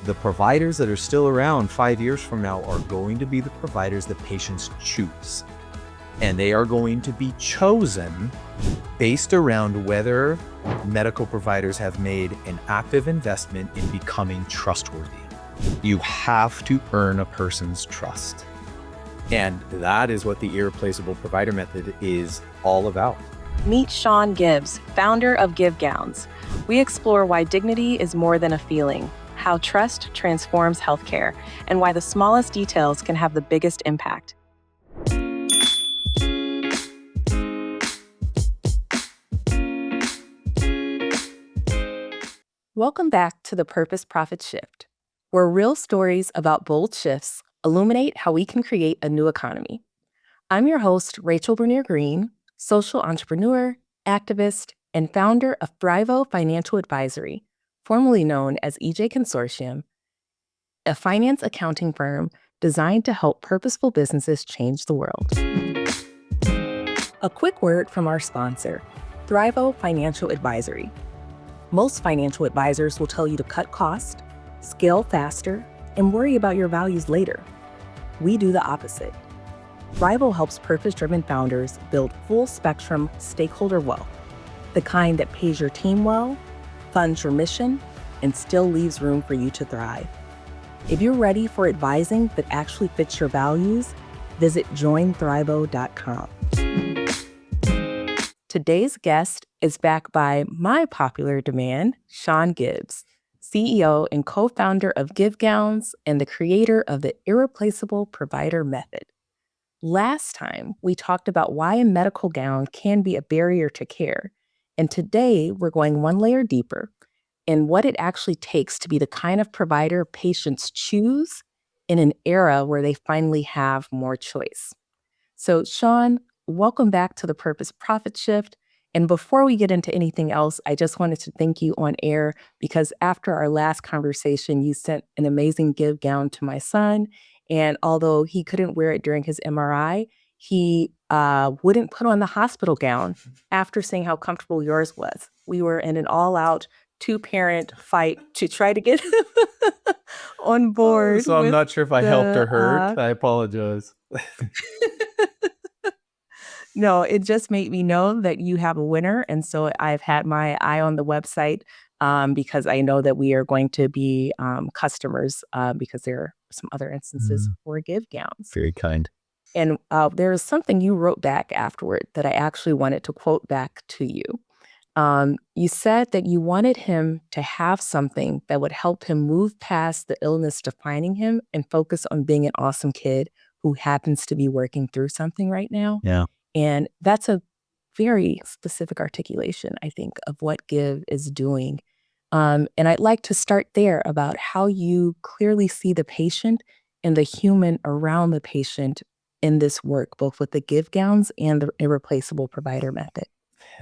the providers that are still around 5 years from now are going to be the providers that patients choose. And they are going to be chosen based around whether medical providers have made an active investment in becoming trustworthy. You have to earn a person's trust. And that is what the Irreplaceable Provider Method is all about. Meet Shawn Gibbs, founder of GIV Gowns. We explore why dignity is more than a feeling, how trust transforms healthcare, and why the smallest details can have the biggest impact. Welcome back to the Purpose Profit Shift, where real stories about bold shifts illuminate how we can create a new economy. I'm your host, Rachel Bernier-Green, social entrepreneur, activist, and founder of Thrivo Financial Advisory, formerly known as EJ Consortium, a finance accounting firm designed to help purposeful businesses change the world. A quick word from our sponsor, Thrivo Financial Advisory. Most financial advisors will tell you to cut costs, scale faster, and worry about your values later. We do the opposite. Thrivo helps purpose-driven founders build full-spectrum stakeholder wealth, the kind that pays your team well, funds your mission, and still leaves room for you to thrive. If you're ready for advising that actually fits your values, visit jointhrivo.com. Today's guest is backed by my popular demand, Shawn Gibbs, CEO and co-founder of GIV Gowns and the creator of the Irreplaceable Provider Method. Last time, we talked about why a medical gown can be a barrier to care. And today, we're going one layer deeper in what it actually takes to be the kind of provider patients choose in an era where they finally have more choice. So, Shawn, welcome back to the Purpose Profit Shift. And before we get into anything else, I just wanted to thank you on air because after our last conversation, you sent an amazing GIV gown to my son. And although he couldn't wear it during his MRI, he wouldn't put on the hospital gown after seeing how comfortable yours was. We were in an all-out two-parent fight to try to get him on board. So I'm not sure if I helped or hurt. I apologize. No, it just made me know that you have a winner. And so I've had my eye on the website because I know that we are going to be customers because there are some other instances for GIV Gowns. Very kind. And there was something you wrote back afterward that I actually wanted to quote back to you. You said that you wanted him to have something that would help him move past the illness defining him and focus on being an awesome kid who happens to be working through something right now. Yeah. And that's a very specific articulation, I think, of what GIV is doing. And I'd like to start there about how you clearly see the patient and the human around the patient in this work, both with the GIV Gowns and the Irreplaceable Provider Method.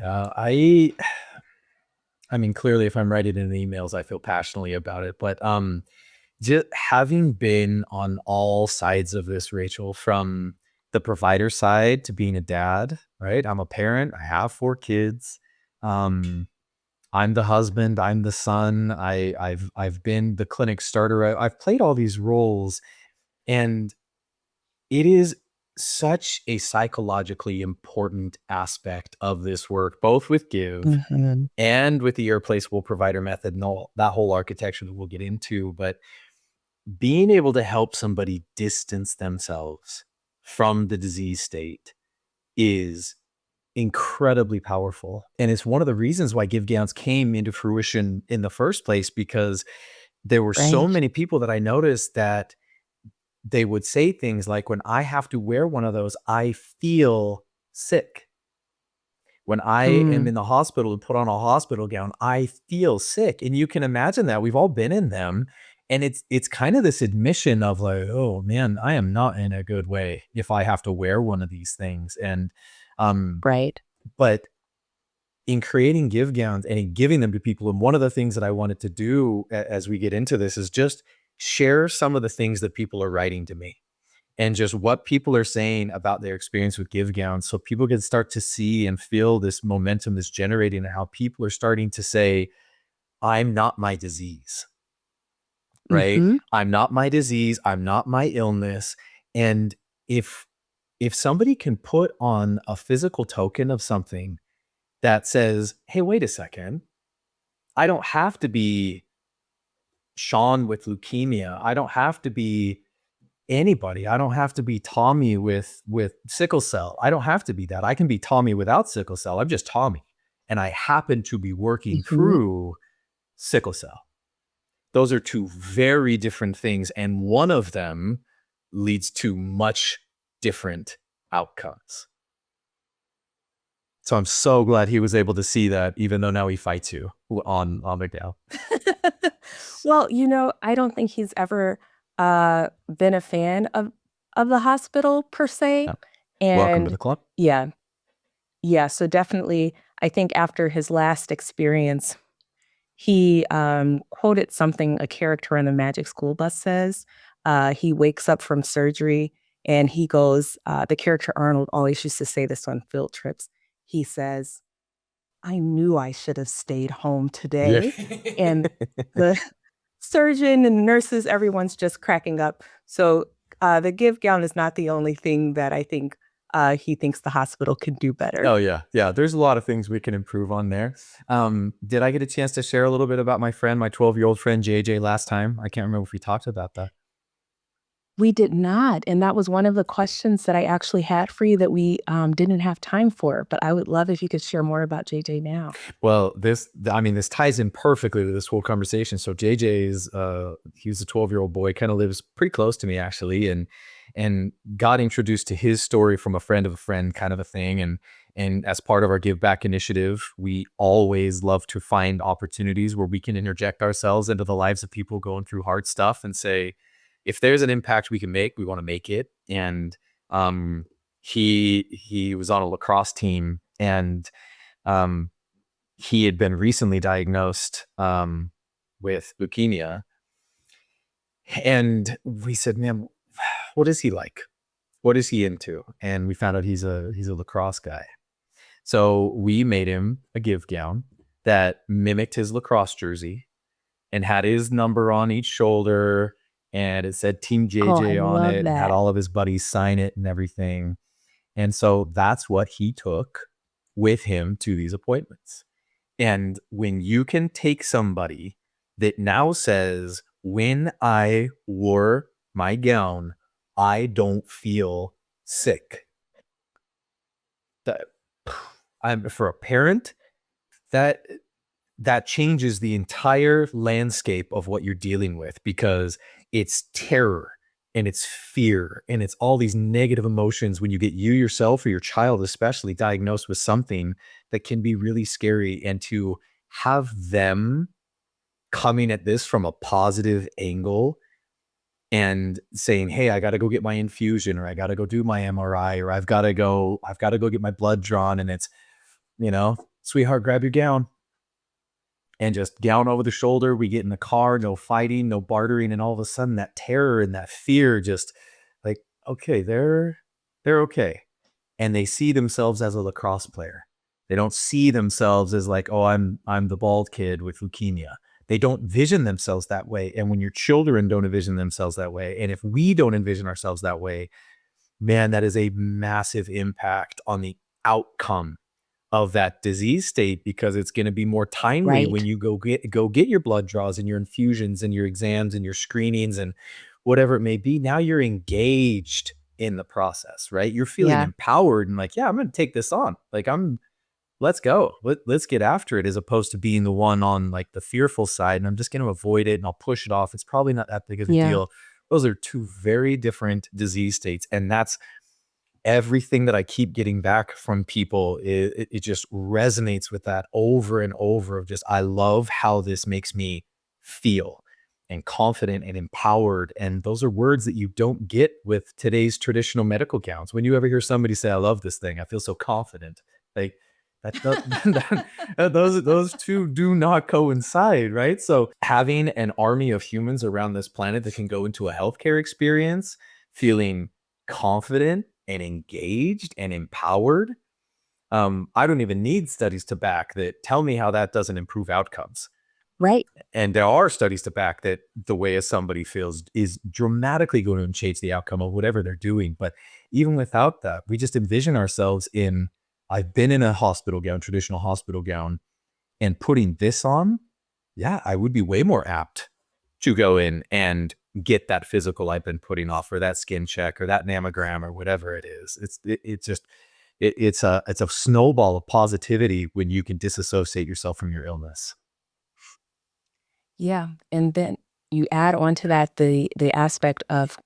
I mean, clearly, if I'm writing in the emails, I feel passionately about it. But just having been on all sides of this, Rachel, from the provider side to being a dad, right? I'm a parent. I have 4 kids. I'm the husband. I'm the son. I've been the clinic starter. I've played all these roles, and it is such a psychologically important aspect of this work, both with GIV and with the Irreplaceable Provider Method and all that whole architecture that we'll get into. But being able to help somebody distance themselves from the disease state is incredibly powerful. And it's one of the reasons why GIV Gowns came into fruition in the first place, because there were so many people that I noticed that they would say things like, when I have to wear one of those, I feel sick. When I am in the hospital and put on a hospital gown, I feel sick. And you can imagine that. We've all been in them. And it's kind of this admission of like, oh man, I am not in a good way if I have to wear one of these things. And but in creating GIV Gowns and in giving them to people, and one of the things that I wanted to do as we get into this is just share some of the things that people are writing to me and just what people are saying about their experience with GIV Gowns, so people can start to see and feel this momentum that's generating and how people are starting to say, I'm not my disease. right? Mm-hmm. I'm not my disease. I'm not my illness. And if somebody can put on a physical token of something that says, hey, wait a second, I don't have to be Shawn with leukemia. I don't have to be anybody. I don't have to be Tommy with sickle cell. I don't have to be that. I can be Tommy without sickle cell. I'm just Tommy. And I happen to be working Mm-hmm. through sickle cell. Those are two very different things. And one of them leads to much different outcomes. So I'm so glad he was able to see that, even though now he fights you on McDowell. Well, I don't think he's ever been a fan of the hospital per se. Yeah. Welcome to And the club. yeah, yeah. So definitely, I think after his last experience, he quoted something a character on the Magic School Bus says. He wakes up from surgery and he goes, the character Arnold always used to say this on field trips. He says, I knew I should have stayed home Yeah. today. And the surgeon and nurses, everyone's just cracking up. So the give gown is not the only thing that I think he thinks the hospital can do better. Oh yeah. Yeah. There's a lot of things we can improve on there. Did I get a chance to share a little bit about my 12-year-old friend, JJ, last time? I can't remember if we talked about that. We did not. And that was one of the questions that I actually had for you that we didn't have time for. But I would love if you could share more about JJ now. Well, this ties in perfectly to this whole conversation. So JJ is, he was a 12-year-old boy, kind of lives pretty close to me actually, and got introduced to his story from a friend of a friend, kind of a thing. And as part of our Give Back initiative, we always love to find opportunities where we can interject ourselves into the lives of people going through hard stuff and say, if there's an impact we can make, we want to make it. And he was on a lacrosse team, and he had been recently diagnosed with leukemia. And we said, man, what is he like? What is he into? And we found out he's a lacrosse guy. So we made him a give gown that mimicked his lacrosse jersey and had his number on each shoulder. And it said Team Oh, I JJ on love it, and had that. all of his buddies sign it and everything. And so that's what he took with him to these appointments. And when you can take somebody that now says, when I wore my gown, I don't feel sick. That for a parent, that changes the entire landscape of what you're dealing with, because it's terror and it's fear and it's all these negative emotions when you get you yourself or your child especially diagnosed with something that can be really scary. And to have them coming at this from a positive angle and saying, hey, I got to go get my infusion, or I got to go do my MRI, or I've got to go get my blood drawn. And it's, sweetheart, grab your gown. And just gown over the shoulder, we get in the car, no fighting, no bartering. And all of a sudden that terror and that fear just like, okay, they're okay. And they see themselves as a lacrosse player. They don't see themselves as like, oh, I'm the bald kid with leukemia. They don't vision themselves that way. And when your children don't envision themselves that way, and if we don't envision ourselves that way, man, that is a massive impact on the outcome of that disease state, because it's going to be more timely when Right. you go get your blood draws and your infusions and your exams and your screenings and whatever it may be. Now you're engaged in the process, right? You're feeling Yeah. empowered and like, yeah, I'm going to take this on. Like let's go. Let's get after it, as opposed to being the one on like the fearful side. And I'm just going to avoid it and I'll push it off. It's probably not that big of a Yeah. deal. Those are two very different disease states. And that's everything that I keep getting back from people. It just resonates with that over and over of just, I love how this makes me feel and confident and empowered. And those are words that you don't get with today's traditional medical gowns. When you ever hear somebody say, I love this thing, I feel so confident, like those two do not coincide, right? So having an army of humans around this planet that can go into a healthcare experience feeling confident and engaged and empowered, I don't even need studies to back that tell me how that doesn't improve outcomes. Right. And there are studies to back that the way somebody feels is dramatically going to change the outcome of whatever they're doing. But even without that, we just envision ourselves in, I've been in a hospital gown, traditional hospital gown, and putting this on, yeah, I would be way more apt to go in and get that physical I've been putting off, or that skin check, or that mammogram, or whatever it is. It's a snowball of positivity when you can disassociate yourself from your illness. Yeah, and then you add on to that the aspect of,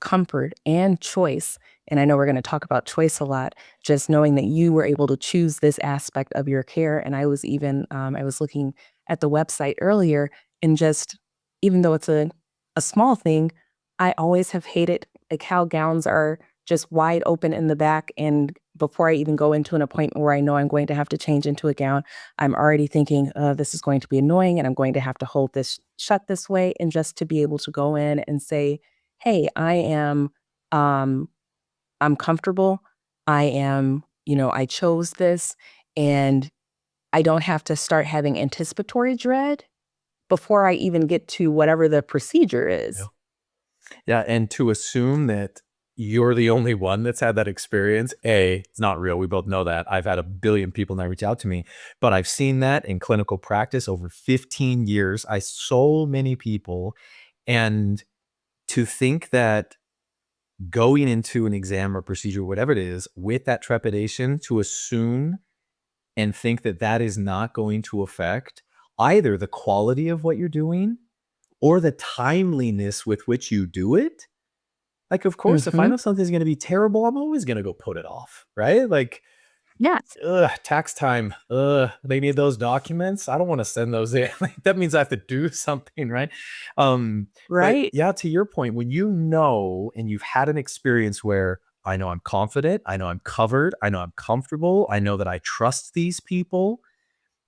comfort and choice, and I know we're gonna talk about choice a lot, just knowing that you were able to choose this aspect of your care, and I was even, I was looking at the website earlier and just even though it's a small thing, I always have hated, like, how gowns are just wide open in the back, and before I even go into an appointment where I know I'm going to have to change into a gown, I'm already thinking, this is going to be annoying and I'm going to have to hold this shut this way. And just to be able to go in and say, hey, um, I'm comfortable. I chose this and I don't have to start having anticipatory dread before I even get to whatever the procedure is. Yeah, and to assume that you're the only one that's had that experience, it's not real. We both know that. I've had a billion people now reach out to me, but I've seen that in clinical practice over 15 years. I so many people, and to think that going into an exam or procedure, whatever it is, with that trepidation, to assume and think that that is not going to affect either the quality of what you're doing or the timeliness with which you do it. Like, of course, if I Mhm. know something's gonna be terrible, I'm always gonna go put it off, right? Like, Yes. tax time. They need those documents. I don't want to send those in. Like, that means I have to do something, right? But Right? yeah, to your point, when you know and you've had an experience where I know I'm confident, I know I'm covered, I know I'm comfortable, I know that I trust these people.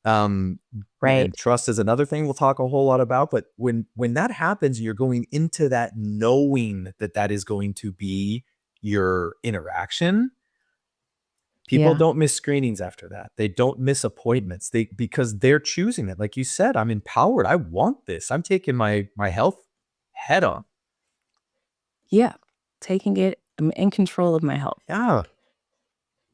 Um, Right. and trust is another thing we'll talk a whole lot about. But when that happens, you're going into that knowing that that is going to be your interaction. People Yeah. don't miss screenings after that. They don't miss appointments. Because they're choosing it. Like you said, I'm empowered. I want this. I'm taking my health head on. Yeah. Taking it, I'm in control of my health. Yeah.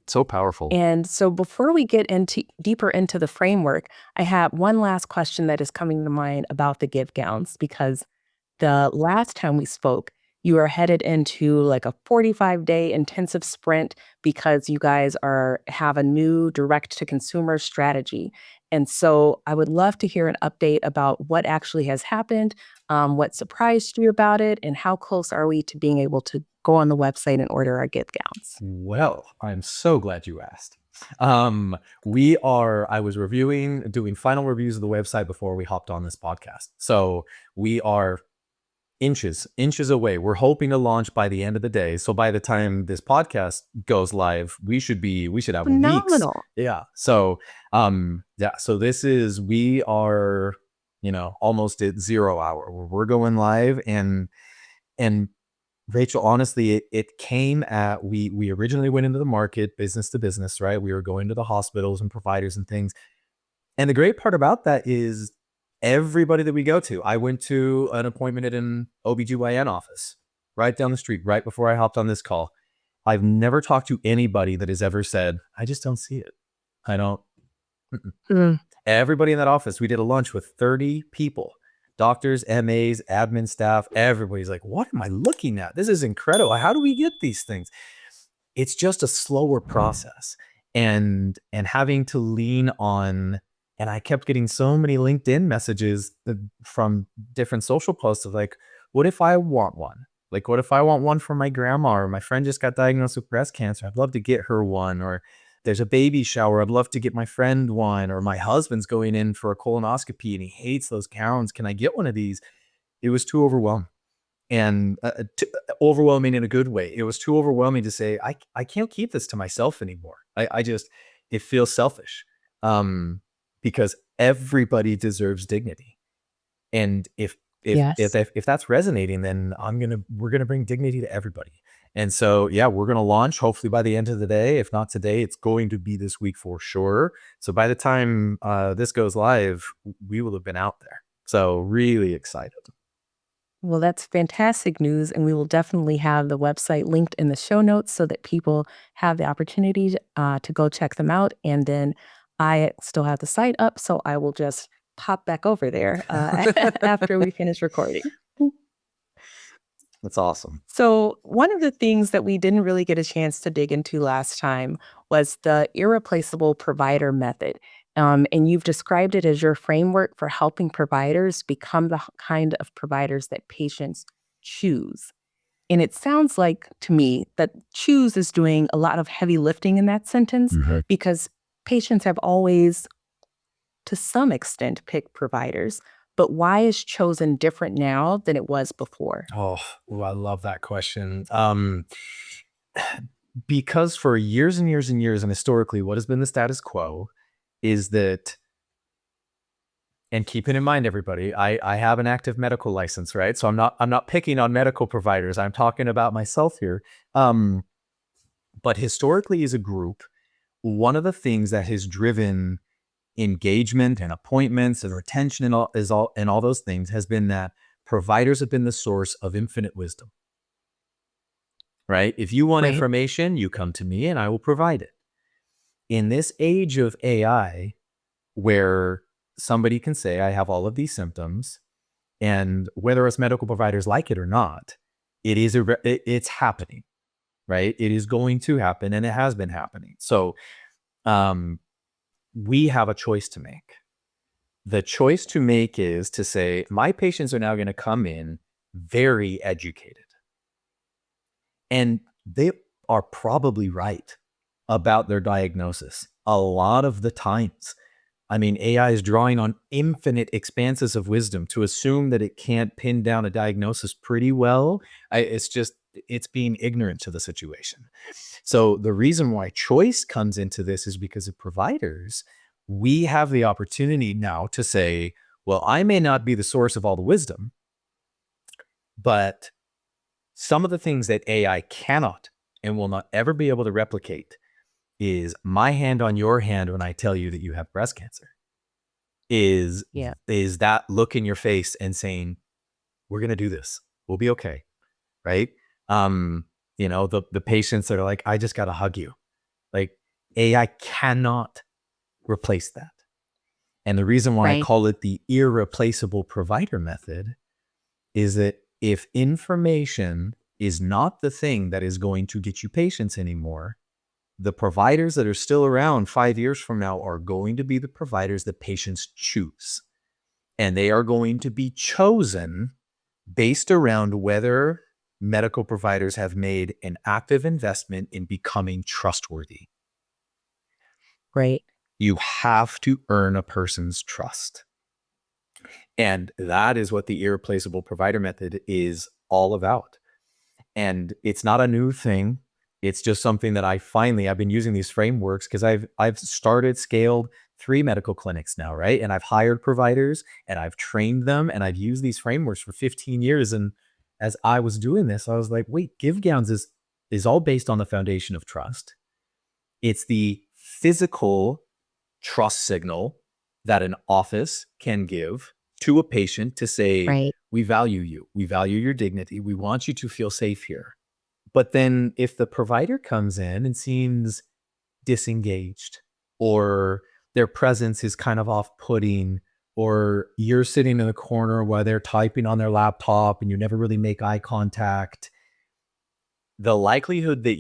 So powerful. And so before we get into deeper into the framework, I have one last question that is coming to mind about the give gowns because the last time we spoke, you are headed into like a 45-day intensive sprint because you guys are have a new direct to consumer strategy. And so I would love to hear an update about what actually has happened, what surprised you about it, and how close are we to being able to go on the website and order our gift gowns? Well, I'm so glad you asked. I was doing final reviews of the website before we hopped on this podcast. So we are inches away. We're hoping to launch by the end of the day. So by the time this podcast goes live, we should have weeks. Phenomenal. Yeah. So, yeah. So we are, almost at 0 hour where we're going live, and Rachel, honestly, it came at, we originally went into the market business to business, right? We were going to the hospitals and providers and things. And the great part about that is everybody that we go to, I went to an appointment at an OBGYN office right down the street, right before I hopped on this call. I've never talked to anybody that has ever said, I just don't see it. I don't. Mm-mm. Mm, Everybody in that office, we did a lunch with 30 people, doctors, MAs, admin staff. Everybody's like, what am I looking at? This is incredible. How do we get these things? It's just a slower process, and having to lean on, and I kept getting so many LinkedIn messages from different social posts of like, what if I want one? Like, what if I want one for my grandma, or my friend just got diagnosed with breast cancer? I'd love to get her one. Or there's a baby shower. I'd love to get my friend one. Or my husband's going in for a colonoscopy and he hates those gowns. Can I get one of these? It was too overwhelming, and overwhelming in a good way. It was too overwhelming to say, I can't keep this to myself anymore. I just, it feels selfish, because everybody deserves dignity. And if yes. that's resonating, then we're gonna bring dignity to everybody. And so, yeah, we're going to launch hopefully by the end of the day. If not today, it's going to be this week for sure. So by the time this goes live, we will have been out there. So really excited. Well, that's fantastic news. And we will definitely have the website linked in the show notes so that people have the opportunity to go check them out. And then I still have the site up, so I will just pop back over there after we finish recording. That's awesome. So, one of the things that we didn't really get a chance to dig into last time was the Irreplaceable Provider Method. And you've described it as your framework for helping providers become the kind of providers that patients choose. And it sounds like to me that choose is doing a lot of heavy lifting in that sentence because patients have always, to some extent, picked providers. But why is chosen different now than it was before? Oh, I love that question. Because for years and years and years, and historically, what has been the status quo is that, and keeping in mind, everybody, I have an active medical license, right? So I'm not picking on medical providers. I'm talking about myself here. But historically, as a group, one of the things that has driven engagement and appointments and retention and all those things has been that providers have been the source of infinite wisdom, right? If you want Right. information, you come to me and I will provide it. In this age of AI, where somebody can say, I have all of these symptoms, and whether us medical providers like it or not, it's happening, right? It is going to happen, and it has been happening. So we have a choice to make. The choice to make is to say, my patients are now going to come in very educated. And they are probably right about their diagnosis a lot of the times. I mean, AI is drawing on infinite expanses of wisdom to assume that it can't pin down a diagnosis pretty well. It's being ignorant to the situation. So the reason why choice comes into this is because of providers. We have the opportunity now to say, well, I may not be the source of all the wisdom, but some of the things that AI cannot and will not ever be able to replicate is my hand on your hand when I tell you that you have breast cancer. Is that look in your face and saying, we're going to do this. We'll be okay. Right. The patients that are like, I just got to hug you. Like, AI cannot replace that. And the reason why I Right. call it the irreplaceable provider method is that if information is not the thing that is going to get you patients anymore, the providers that are still around 5 years from now are going to be the providers that patients choose. And they are going to be chosen based around whether medical providers have made an active investment in becoming trustworthy. Right. You have to earn a person's trust. And that is what the irreplaceable provider method is all about. And it's not a new thing. It's just something that I've been using these frameworks because I've scaled 3 medical clinics now, right? And I've hired providers and I've trained them and I've used these frameworks for 15 years. And as I was doing this, I was like, wait, Give Gowns is all based on the foundation of trust. It's the physical trust signal that an office can give to a patient to say, Right. we value you. We value your dignity. We want you to feel safe here. But then if the provider comes in and seems disengaged, or their presence is kind of off-putting, or you're sitting in the corner while they're typing on their laptop and you never really make eye contact, the likelihood that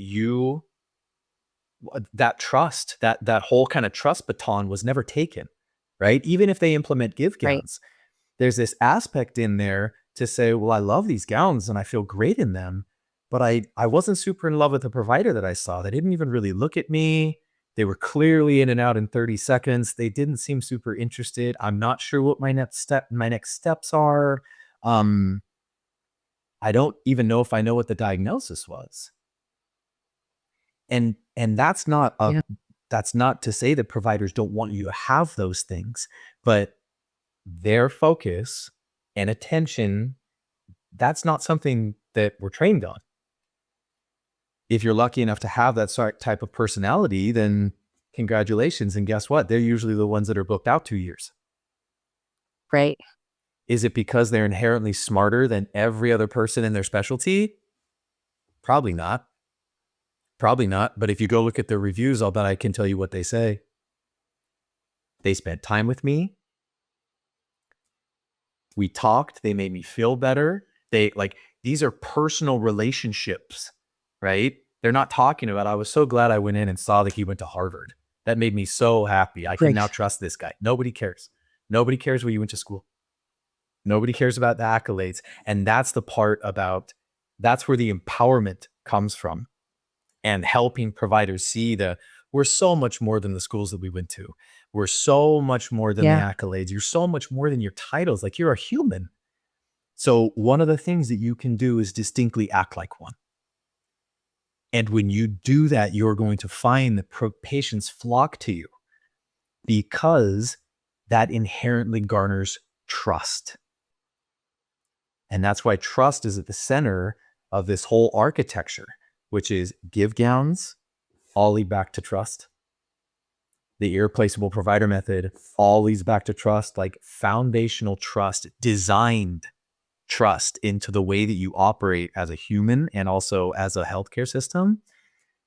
that trust, that whole kind of trust baton was never taken, right? Even if they implement Give Right. Gowns, there's this aspect in there to say, well, I love these gowns and I feel great in them, but I wasn't super in love with the provider that I saw. They didn't even really look at me. They were clearly in and out in 30 seconds. They didn't seem super interested. I'm not sure what my next steps are. I don't even know if I know what the diagnosis was. And that's not Yeah. to say that providers don't want you to have those things, but their focus and attention, that's not something that we're trained on. If you're lucky enough to have that type of personality, then congratulations. And guess what? They're usually the ones that are booked out 2 years. Right. Is it because they're inherently smarter than every other person in their specialty? Probably not. Probably not. But if you go look at their reviews, I'll bet I can tell you what they say. They spent time with me. We talked. They made me feel better. These are personal relationships, right? They're not talking about, I was so glad I went in and saw that he went to Harvard. That made me so happy. I can now trust this guy. Nobody cares. Nobody cares where you went to school. Nobody cares about the accolades. And that's the part about, that's where the empowerment comes from, and helping providers see that we're so much more than the schools that we went to. We're so much more than the accolades. You're so much more than your titles. Like, you're a human. So one of the things that you can do is distinctly act like one. And when you do that, you're going to find that patients flock to you, because that inherently garners trust. And that's why trust is at the center of this whole architecture, which is GIV Gowns, all lead back to trust. The Irreplaceable Provider Method all leads back to trust, like foundational trust, designed trust into the way that you operate as a human and also as a healthcare system.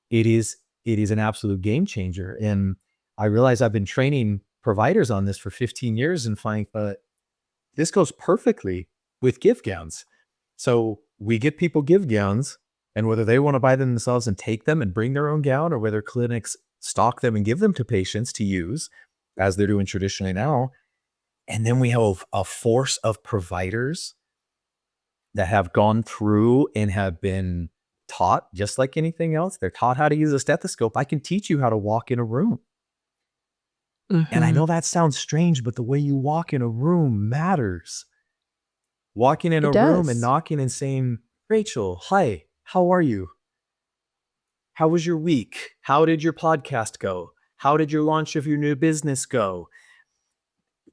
It is an absolute game changer. And I realize I've been training providers on this for 15 years and find this goes perfectly with GIV Gowns. So we get people GIV Gowns, and whether they want to buy them themselves and take them and bring their own gown, or whether clinics stock them and give them to patients to use as they're doing traditionally now. And then we have a force of providers that have gone through and have been taught, just like anything else. They're taught how to use a stethoscope. I can teach you how to walk in a room. And I know that sounds strange, but the way you walk in a room matters. Walking in a room and knocking and saying, Rachel, hi, how are you? How was your week? How did your podcast go? How did your launch of your new business go?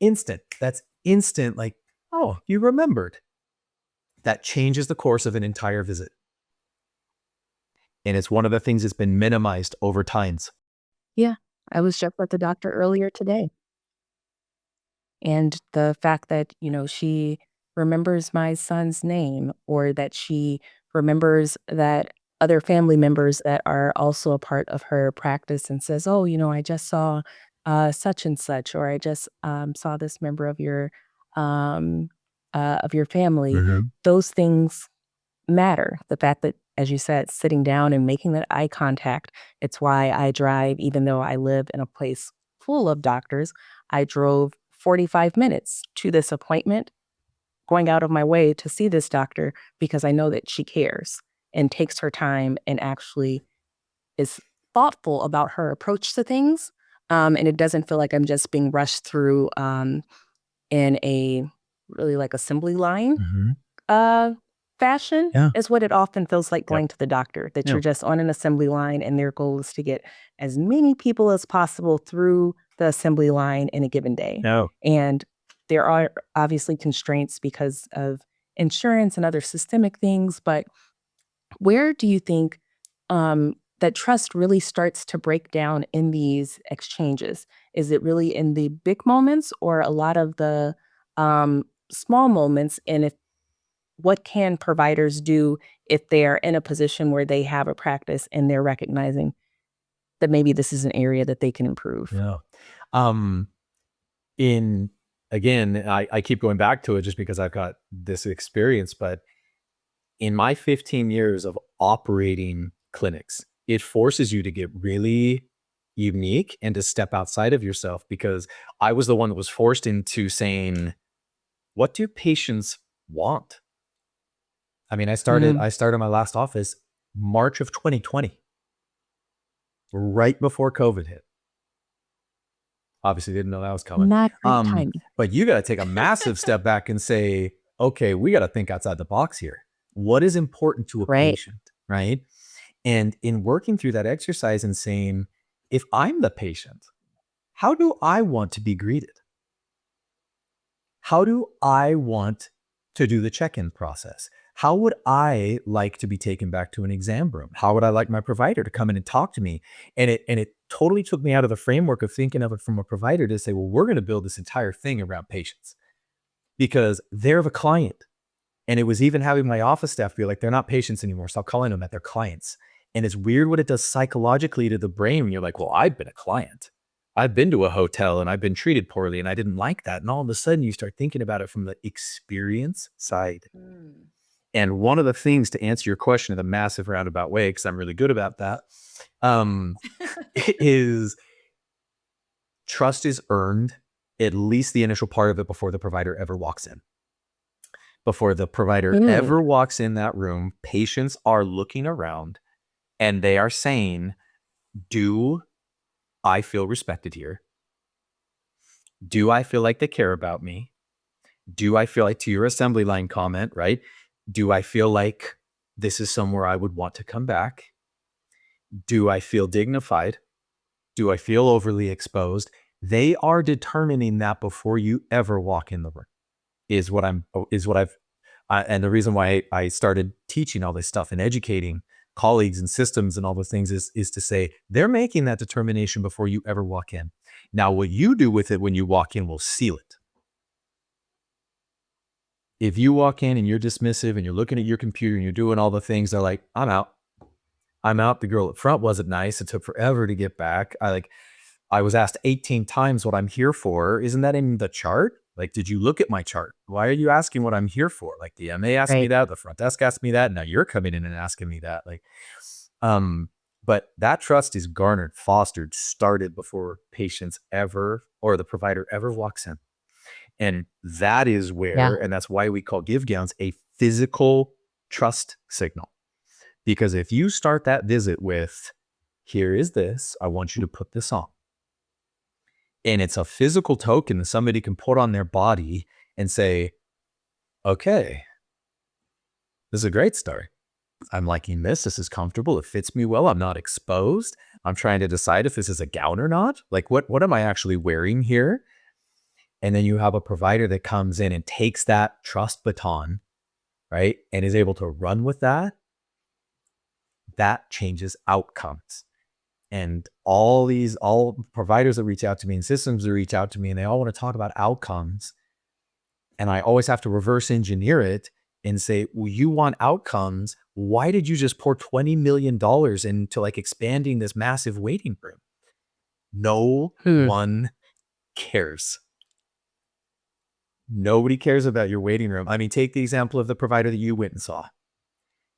Instant. That's instant. Like, oh, you remembered. That changes the course of an entire visit. And it's one of the things that's been minimized over times. Yeah. I was just at the doctor earlier today. And the fact that, she remembers my son's name, or that she remembers that other family members that are also a part of her practice and says, oh, I just saw such and such, or I just saw this member of your family. Those things matter. The fact that, as you said, sitting down and making that eye contact, it's why I drive, even though I live in a place full of doctors. I drove 45 minutes to this appointment, going out of my way to see this doctor, because I know that she cares and takes her time and actually is thoughtful about her approach to things. And it doesn't feel like I'm just being rushed through in a really like assembly line fashion, is what it often feels like going to the doctor, that you're just on an assembly line and their goal is to get as many people as possible through the assembly line in a given day. And there are obviously constraints because of insurance and other systemic things, but where do you think that trust really starts to break down in these exchanges? Is it really in the big moments, or a lot of the small moments? And what can providers do if they're in a position where they have a practice and they're recognizing that maybe this is an area that they can improve? Again, I keep going back to it just because I've got this experience, but in my 15 years of operating clinics, it forces you to get really unique and to step outside of yourself, because I was the one that was forced into saying, what do patients want? I mean, I started my last office March of 2020, right before COVID hit. Obviously didn't know that was coming. Not great timing. But you got to take a massive step back and say, okay, we got to think outside the box here. What is important to a patient, right? And in working through that exercise and saying, if I'm the patient, how do I want to be greeted? How do I want to do the check-in process? How would I like to be taken back to an exam room? How would I like my provider to come in and talk to me? And it totally took me out of the framework of thinking of it from a provider to say, well, we're going to build this entire thing around patients because they're the client. And it was even having my office staff be like, they're not patients anymore. Stop calling them that. They're clients. And it's weird what it does psychologically to the brain when you're like, well, I've been a client. I've been to a hotel and I've been treated poorly and I didn't like that. And all of a sudden you start thinking about it from the experience side. And one of the things, to answer your question in a massive roundabout way, because I'm really good about that, is trust is earned, at least the initial part of it, before the provider ever walks in. Before the provider ever walks in that room, patients are looking around and they are saying, do I feel respected here? Do I feel like they care about me? Do I feel like, to your assembly line comment, right? Do I feel like this is somewhere I would want to come back? Do I feel dignified? Do I feel overly exposed? They are determining that before you ever walk in the room is what I've, and the reason why I started teaching all this stuff and educating colleagues and systems and all those things is to say, they're making that determination before you ever walk in. Now, what you do with it when you walk in will seal it. If you walk in and you're dismissive and you're looking at your computer and you're doing all the things, they're like, I'm out. I'm out. The girl up front wasn't nice. It took forever to get back. I was asked 18 times what I'm here for. Isn't that in the chart? Like, did you look at my chart? Why are you asking what I'm here for? Like, the MA asked me that, the front desk asked me that. Now you're coming in and asking me that. Like, but that trust is garnered, fostered, started before patients ever, or the provider ever walks in. And that is where, and that's why we call GIV Gowns a physical trust signal. Because if you start that visit with, here is this, I want you to put this on. And it's a physical token that somebody can put on their body and say, okay, this is a great start. I'm liking this. This is comfortable. It fits me well. I'm not exposed. I'm trying to decide if this is a gown or not. Like, what am I actually wearing here? And then you have a provider that comes in and takes that trust baton, right? And is able to run with that. That changes outcomes. And all providers that reach out to me and systems that reach out to me, and they all want to talk about outcomes. And I always have to reverse engineer it and say, well, you want outcomes. Why did you just pour $20 million into like expanding this massive waiting room? No one cares. Nobody cares about your waiting room. I mean, take the example of the provider that you went and saw.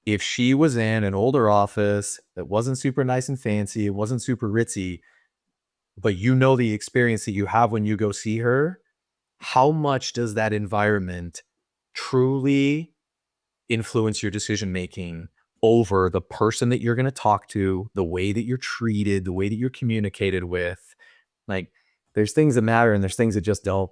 If she was in an older office that wasn't super nice and fancy, it wasn't super ritzy, but you know the experience that you have when you go see her, how much does that environment truly influence your decision-making over the person that you're going to talk to, the way that you're treated, the way that you're communicated with? Like, there's things that matter and there's things that just don't.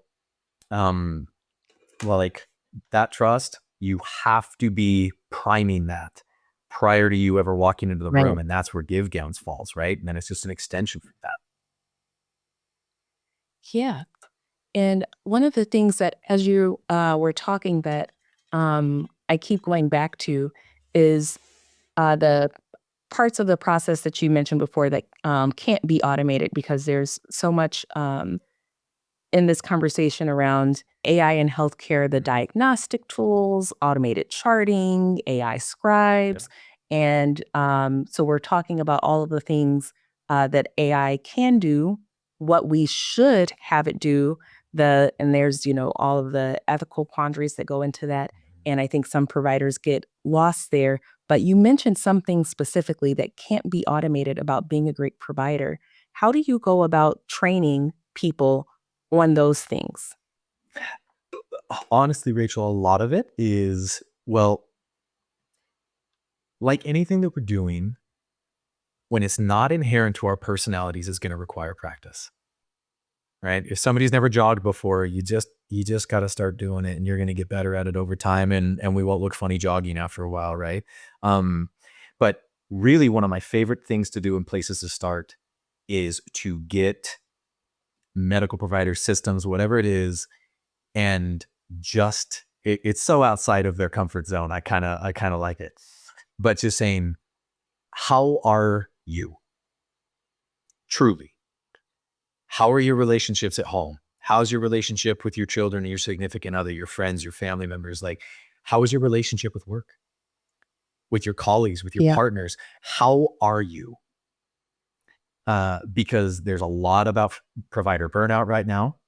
Well, like that trust, you have to be priming that prior to you ever walking into the room. And that's where GIV Gowns falls, right? And then it's just an extension from that. Yeah. And one of the things that, as you were talking, that I keep going back to is the parts of the process that you mentioned before that can't be automated, because there's so much in this conversation around AI in healthcare, the diagnostic tools, automated charting, AI scribes. And so we're talking about all of the things that AI can do, what we should have it do, and there's, all of the ethical quandaries that go into that. And I think some providers get lost there. But you mentioned something specifically that can't be automated about being a great provider. How do you go about training people on those things? Honestly, Rachel, a lot of it is, well, like anything that we're doing, when it's not inherent to our personalities, is going to require practice, right? If somebody's never jogged before, you just got to start doing it, and you're going to get better at it over time, and we won't look funny jogging after a while, right? But really, one of my favorite things to do and places to start is to get medical provider systems, whatever it is, and just it's so outside of their comfort zone. I kind of like it. But just saying, how are you truly? How are your relationships at home? How's your relationship with your children and your significant other, your friends, your family members? Like, how is your relationship with work, with your colleagues, with your Yeah. partners? How are you? Because there's a lot about provider burnout right now.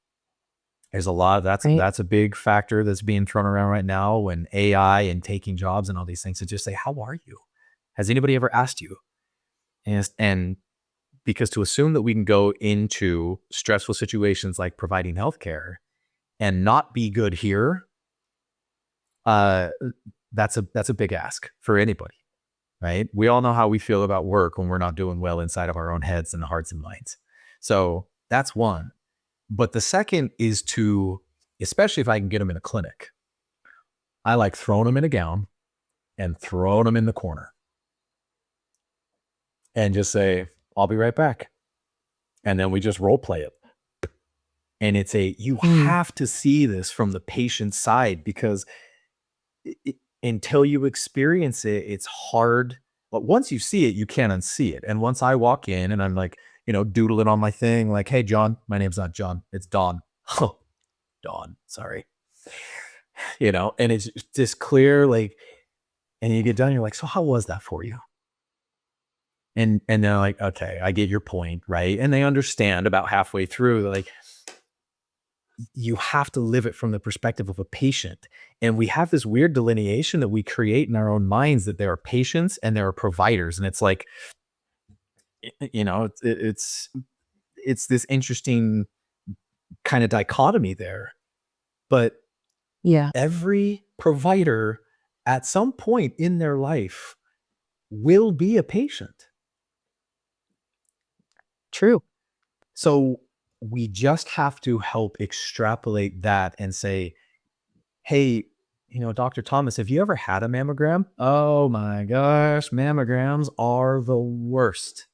There's a lot of Right. that's a big factor that's being thrown around right now when AI and taking jobs and all these things. To just say, how are you? Has anybody ever asked you? And because to assume that we can go into stressful situations like providing healthcare and not be good here, uh, that's a big ask for anybody, right? We all know how we feel about work when we're not doing well inside of our own heads and hearts and minds. So that's one. But the second is to, especially if I can get them in a clinic, I like throwing them in a gown and throwing them in the corner and just say, I'll be right back. And then we just role play it. And it's you Mm. have to see this from the patient's side because until you experience it, it's hard. But once you see it, you can't unsee it. And once I walk in and I'm like, doodling on my thing, like, hey, John, my name's not John, it's Don. Oh, Dawn, sorry. And it's just clear, like, and you get done, you're like, so how was that for you? And they're like, okay, I get your point, right? And they understand about halfway through, they're like, you have to live it from the perspective of a patient. And we have this weird delineation that we create in our own minds that there are patients and there are providers. And it's like, it's this interesting kind of dichotomy there. But Yeah. every provider at some point in their life will be a patient. True. So we just have to help extrapolate that and say, hey, Dr. Thomas, have you ever had a mammogram? Oh my gosh, mammograms are the worst.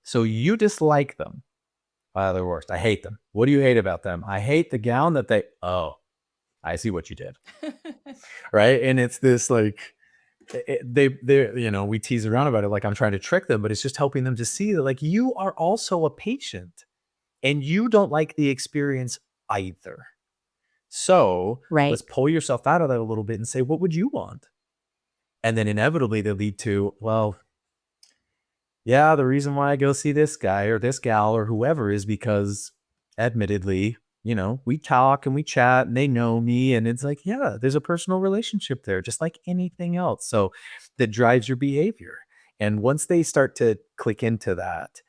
So you dislike them. They're the worst. I hate them. What do you hate about them? I hate the gown that I see what you did. Right. And it's this like, we tease around about it like I'm trying to trick them, but it's just helping them to see that like you are also a patient and you don't like the experience either. So Right. let's pull yourself out of that a little bit and say, what would you want? And then inevitably they lead to, well, yeah, the reason why I go see this guy or this gal or whoever is because admittedly, we talk and we chat and they know me. And it's like, yeah, there's a personal relationship there, just like anything else. So that drives your behavior. And once they start to click into that,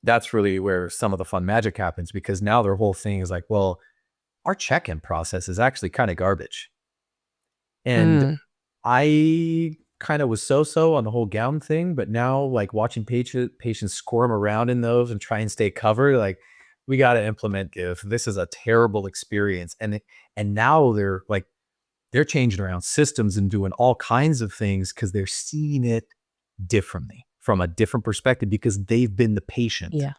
that's really where some of the fun magic happens because now their whole thing is like, well, our check-in process is actually kind of garbage. And Mm. I kind of was so on the whole gown thing, but now like watching patients squirm around in those and try and stay covered, like we got to implement GIV. This is a terrible experience. And now they're changing around systems and doing all kinds of things because they're seeing it differently from a different perspective because they've been the patient. Yeah.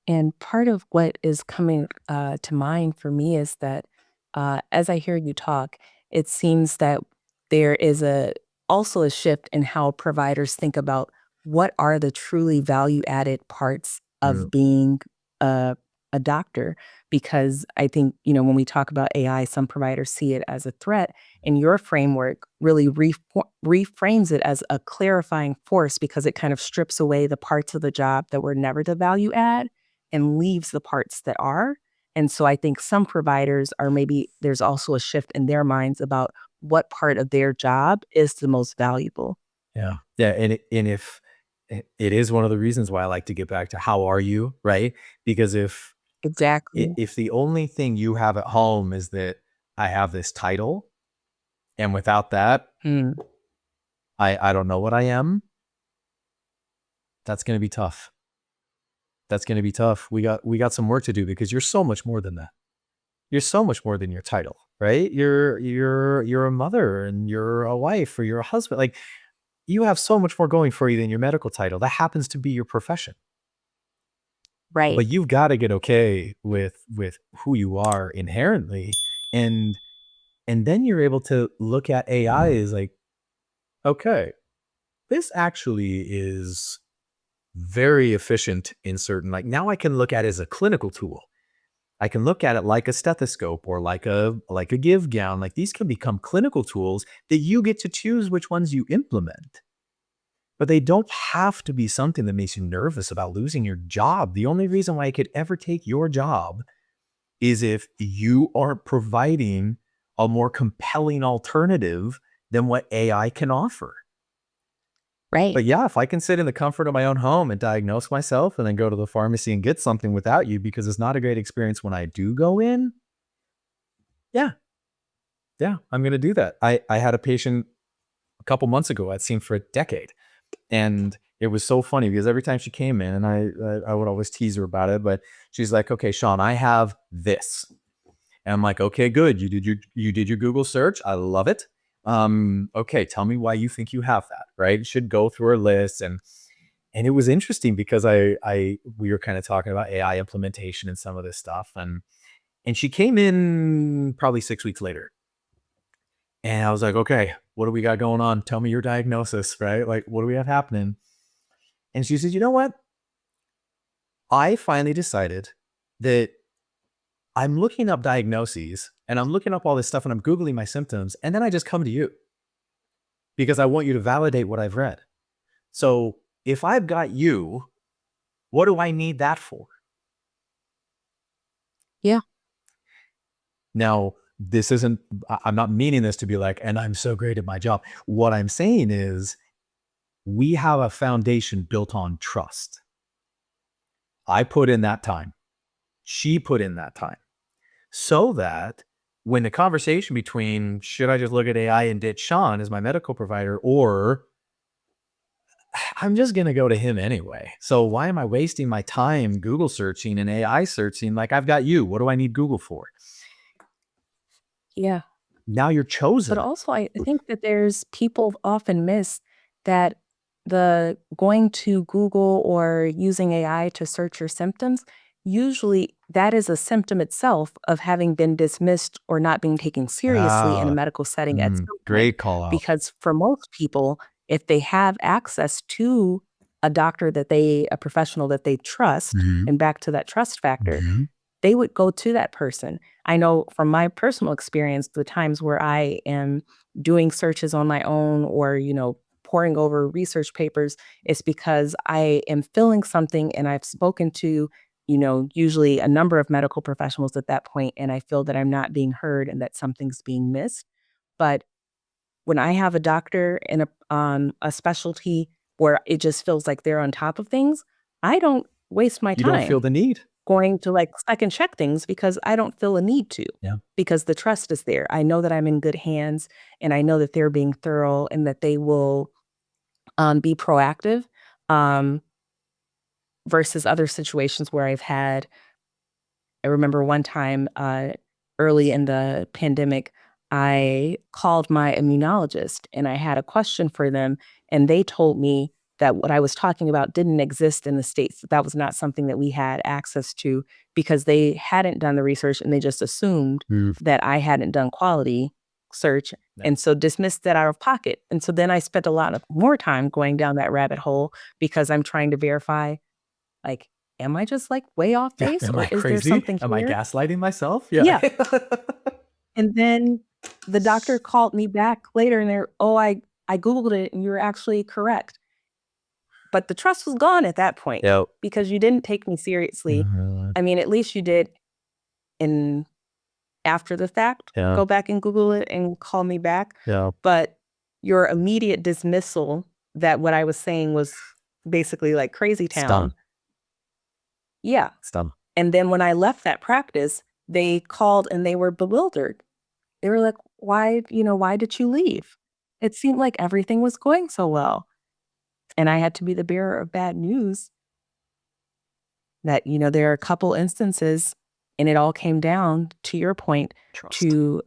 And part of what is coming to mind for me is that as I hear you talk, it seems that there is also a shift in how providers think about what are the truly value-added parts Yeah. of being a doctor. Because I think, when we talk about AI, some providers see it as a threat, and your framework really reframes it as a clarifying force because it kind of strips away the parts of the job that were never the value add and leaves the parts that are. And so I think some providers maybe there's also a shift in their minds about what part of their job is the most valuable. Yeah. Yeah. And if it is one of the reasons why I like to get back to how are you, right? Because if Exactly. the only thing you have at home is that I have this title, and without that, Mm. I don't know what I am, that's going to be tough. That's going to be tough. We got some work to do because you're so much more than that. You're so much more than your title, right? You're a mother and you're a wife or you're a husband. Like you have so much more going for you than your medical title. That happens to be your profession. Right. but you've got to get okay with who you are inherently, and then you're able to look at AI as like, okay, this actually is very efficient in certain, like, now I can look at it as a clinical tool. I can look at it like a stethoscope or like a give gown. Like, these can become clinical tools that you get to choose which ones you implement. But they don't have to be something that makes you nervous about losing your job. The only reason why I could ever take your job is if you are providing a more compelling alternative than what AI can offer. Right. But yeah, if I can sit in the comfort of my own home and diagnose myself and then go to the pharmacy and get something without you, because it's not a great experience when I do go in, yeah, yeah, I'm going to do that. I had a patient a couple months ago I'd seen for a decade. And it was so funny because every time she came in, and I would always tease her about it, but she's like, okay, Shawn, I have this. And I'm like, okay, good. You did your Google search. I love it. Okay, tell me why you think you have that, right? Should go through her list. And it was interesting because we were kind of talking about AI implementation and some of this stuff. And she came in probably 6 weeks later. And I was like, okay, what do we got going on? Tell me your diagnosis, right? Like, what do we have happening? And she said, you know what? I finally decided that I'm looking up diagnoses and I'm looking up all this stuff and I'm Googling my symptoms. And then I just come to you because I want you to validate what I've read. So if I've got you, what do I need that for? Yeah. Now, this isn't, I'm not meaning this to be like, and I'm so great at my job. What I'm saying is we have a foundation built on trust. I put in that time. She put in that time. So that when the conversation between should I just look at AI and ditch Shawn as my medical provider, or I'm just going to go to him anyway. So why am I wasting my time Google searching and AI searching? Like, I've got you. What do I need Google for? Yeah. Now you're But chosen. also, I think that there's people often miss that the going to Google or using AI to search your symptoms, usually that is a symptom itself of having been dismissed or not being taken seriously in a Ah, medical setting at some point. great call out. Because for most people, if they have access to a doctor a professional that they trust, Mhm. and back to that trust factor, Mhm. they would go to that person. I know from my personal experience, the times where I am doing searches on my own or, poring over research papers, it's because I am feeling something and I've spoken to, usually a number of medical professionals at that point, and I feel that I'm not being heard and that something's being missed. But when I have a doctor in a specialty where it just feels like they're on top of things, I don't waste my You don't feel time the need. going to, like, second check things because I don't feel a need to, Yeah. because the trust is there. I know that I'm in good hands, and I know that they're being thorough and that they will, be proactive, um, versus other situations where I remember one time, early in the pandemic, I called my immunologist and I had a question for them, and they told me that what I was talking about didn't exist in the States. That was not something that we had access to because they hadn't done the research and they just assumed Mm. that I hadn't done quality search Yeah. and so dismissed that out of pocket. And so then I spent a lot of more time going down that rabbit hole because I'm trying to verify, like, am I just, like, way off Yeah. base, Am or I is there crazy? something Am I here? gaslighting myself? Yeah. Yeah, and then the doctor called me back later and "Oh, I Googled it and you were actually correct." But the trust was gone at that point Yep. because you didn't take me seriously. Mhm. I mean, at least you did in after the fact, Yeah. go back and Google it and call me back, Yeah. but your immediate dismissal that what I was saying was basically like crazy It's town. done. Yeah, It's done. and then when I left that practice, they called and they were bewildered. They were like, why did you leave? It seemed like everything was going so well." And I had to be the bearer of bad news that, there are a couple instances, and it all came down, to your point, Trust. to,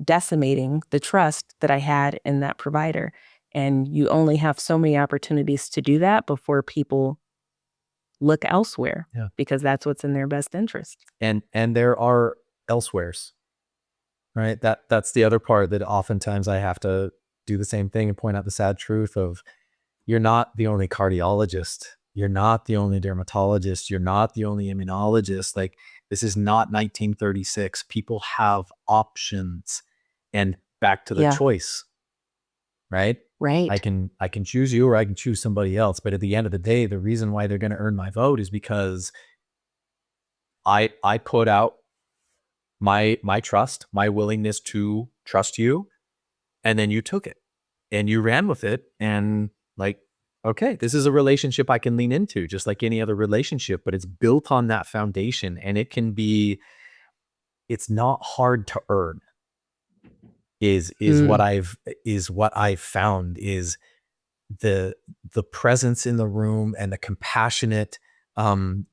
decimating the trust that I had in that provider. And you only have so many opportunities to do that before people look elsewhere Yeah. because that's what's in their best interest. And there are elsewheres, right? That's the other part that oftentimes I have to do the same thing and point out the sad truth of, you're not the only cardiologist. You're not the only dermatologist. You're not the only immunologist. Like, this is not 1936. People have options. And back to the Yeah. choice, right? Right. I can choose you, or I can choose somebody else. But at the end of the day, the reason why they're going to earn my vote is because I put out my trust, my willingness to trust you, and then you took it and you ran with it. And like, okay, this is a relationship I can lean into just like any other relationship, but it's built on that foundation, and it's not hard to earn is what I've found is the presence in the room and the compassionate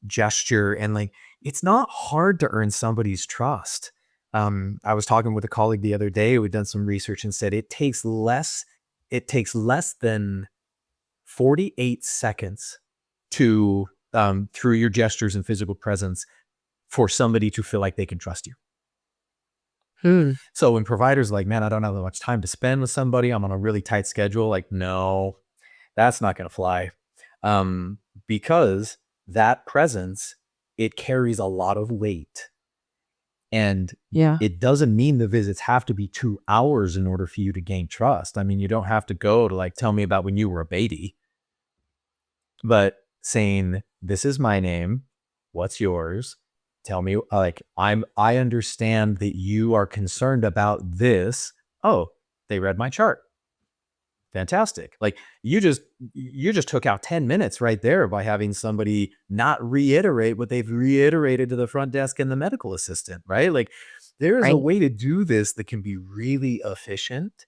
gesture. And like, it's not hard to earn somebody's trust. I was talking with a colleague the other day. We'd done some research and said it takes less than 48 seconds to through your gestures and physical presence for somebody to feel like they can trust you. So when providers are like, man, I don't have that much time to spend with somebody, I'm on a really tight schedule. Like, no, that's not going to fly. Because that presence, it carries a lot of weight. And Yeah. it doesn't mean the visits have to be 2 hours in order for you to gain trust. I mean, you don't have to go to like, tell me about when you were a baby, but saying, this is my name. What's yours? Tell me, like, I understand that you are concerned about this. Oh, they read my chart. Fantastic. Like, you just took out 10 minutes right there by having somebody not reiterate what they've reiterated to the front desk and the medical assistant, right? Like, there is a Right. way to do this that can be really efficient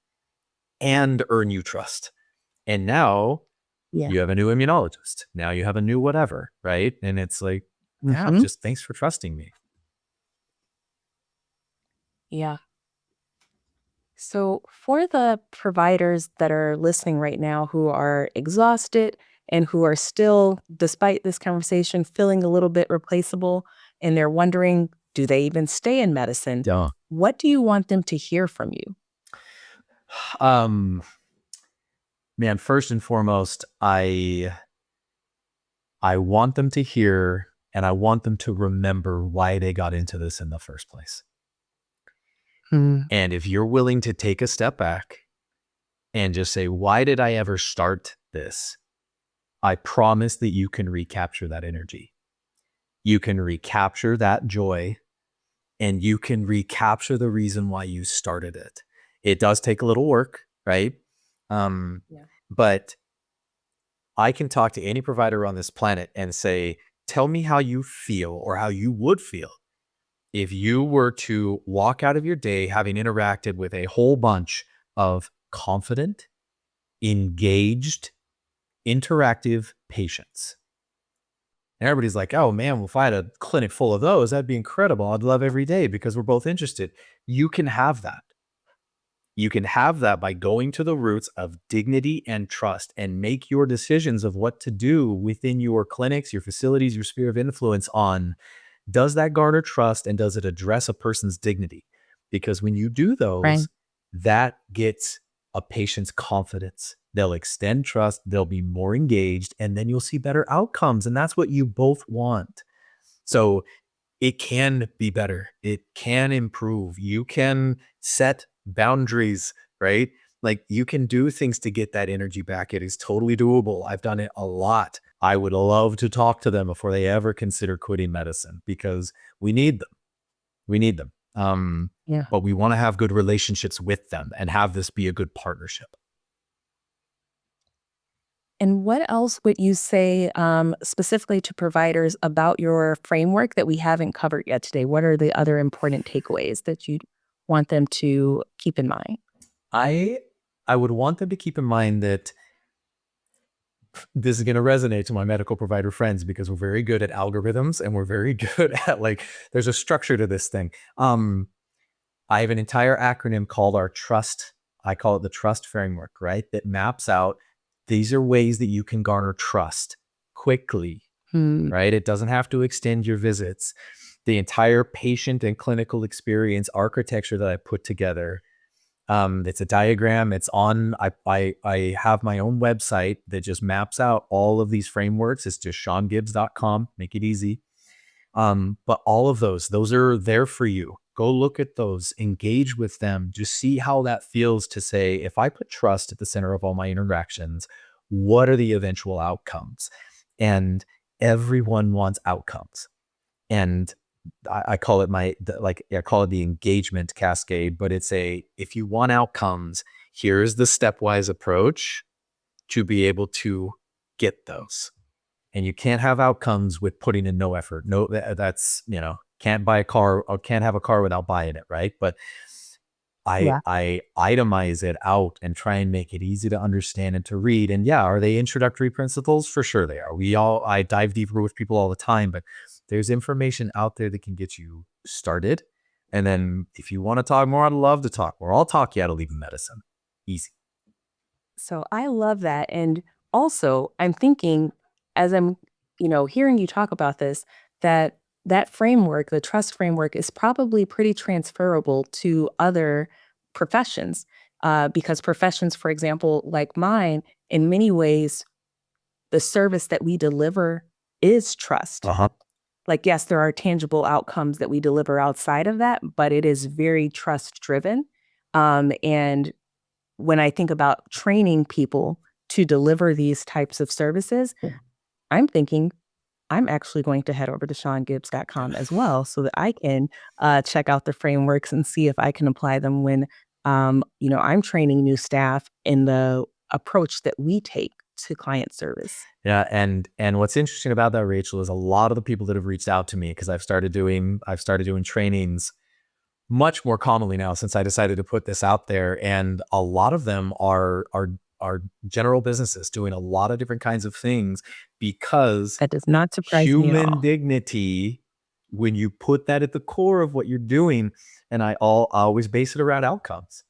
and earn you trust. And now Yeah. you have a new immunologist. Now you have a new whatever, right? And it's like, yeah, Mhm. just thanks for trusting me. Yeah. So, for the providers that are listening right now who are exhausted and who are still, despite this conversation, feeling a little bit replaceable, and they're wondering, do they even stay in medicine? Yeah. What do you want them to hear from you? Man, first and foremost, I want them to hear, and I want them to remember why they got into this in the first place. And if you're willing to take a step back and just say, why did I ever start this? I promise that you can recapture that energy. You can recapture that joy, and you can recapture the reason why you started it. It does take a little work, right? Yeah. But I can talk to any provider on this planet and say, tell me how you feel or how you would feel if you were to walk out of your day having interacted with a whole bunch of confident, engaged, interactive patients. And everybody's like, oh man, well, if I had a clinic full of those, that'd be incredible. I'd love every day because we're both interested. You can have that. You can have that by going to the roots of dignity and trust and make your decisions of what to do within your clinics, your facilities, your sphere of influence on, does that garner trust and does it address a person's dignity? Because when you do those, Right. that gets a patient's confidence. They'll extend trust, they'll be more engaged, and then you'll see better outcomes. And that's what you both want. So it can be better. It can improve. You can set boundaries, right? Like, you can do things to get that energy back. It is totally doable. I've done it a lot. I would love to talk to them before they ever consider quitting medicine because we need them. We need them. Yeah. But we want to have good relationships with them and have this be a good partnership. And what else would you say specifically to providers about your framework that we haven't covered yet today? What are the other important takeaways that you'd want them to keep in mind? I would want them to keep in mind that this is going to resonate to my medical provider friends because we're very good at algorithms and we're very good at, like, there's a structure to this thing. I have an entire acronym called our trust. I call it the trust framework, right? That maps out, these are ways that you can garner trust quickly, right? It doesn't have to extend your visits. The entire patient and clinical experience architecture that I put together, it's a diagram. It's on, I have my own website that just maps out all of these frameworks. It's just ShawnGibbs.com, make it easy. But all of those are there for you. Go look at those, engage with them, just see how that feels to say, if I put trust at the center of all my interactions, what are the eventual outcomes? And everyone wants outcomes. And I call it I call it the engagement cascade, but it's if you want outcomes, here's the stepwise approach to be able to get those. And you can't have outcomes with putting in no effort. No, that's, can't buy a car or can't have a car without buying it, right? But Yeah. I itemize it out and try and make it easy to understand and to read. And yeah, are they introductory principles? For sure they are. I dive deeper with people all the time, but there's information out there that can get you started. And then if you want to talk more, I'd love to talk more. I'll talk you out of leaving medicine. Easy. So I love that. And also, I'm thinking as I'm, hearing you talk about this, that framework, the trust framework, is probably pretty transferable to other professions. Because professions, for example, like mine, in many ways, the service that we deliver is trust. Uh-huh. Like, yes, there are tangible outcomes that we deliver outside of that, but it is very trust driven. And when I think about training people to deliver these types of services, I'm thinking I'm actually going to head over to ShawnGibbs.com as well so that I can check out the frameworks and see if I can apply them when, I'm training new staff in the approach that we take to client service. Yeah, and what's interesting about that, Rachel, is a lot of the people that have reached out to me, because I've started doing trainings much more commonly now since I decided to put this out there, and a lot of them are general businesses doing a lot of different kinds of things, because That does not surprise me at human all. dignity, when you put that at the core of what you're doing, and I always base it around outcomes.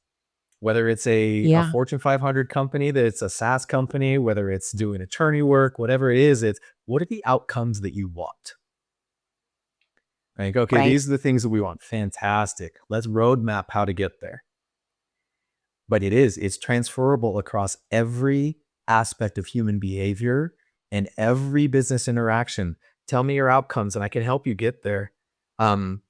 Whether it's a Yeah, Fortune 500 company, that's a SaaS company, whether it's doing attorney work, whatever it is, it's what are the outcomes that you want? Like, okay, right. these are the things that we want. Fantastic. Let's roadmap how to get there. But it's transferable across every aspect of human behavior and every business interaction. Tell me your outcomes and I can help you get there. Um,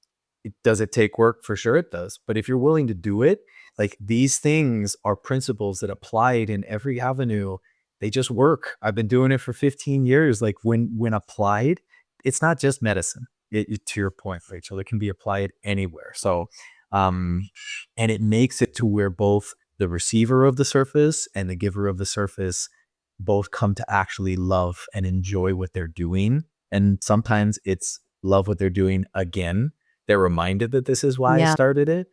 does it take work? For sure it does. But if you're willing to do it, like, these things are principles that applied in every avenue. They just work. I've been doing it for 15 years. Like, when applied, it's not just medicine. To your point, Rachel, it can be applied anywhere. So, and it makes it to where both the receiver of the service and the giver of the service both come to actually love and enjoy what they're doing. And sometimes it's love what they're doing again. They're reminded that this is why I Yeah. started it.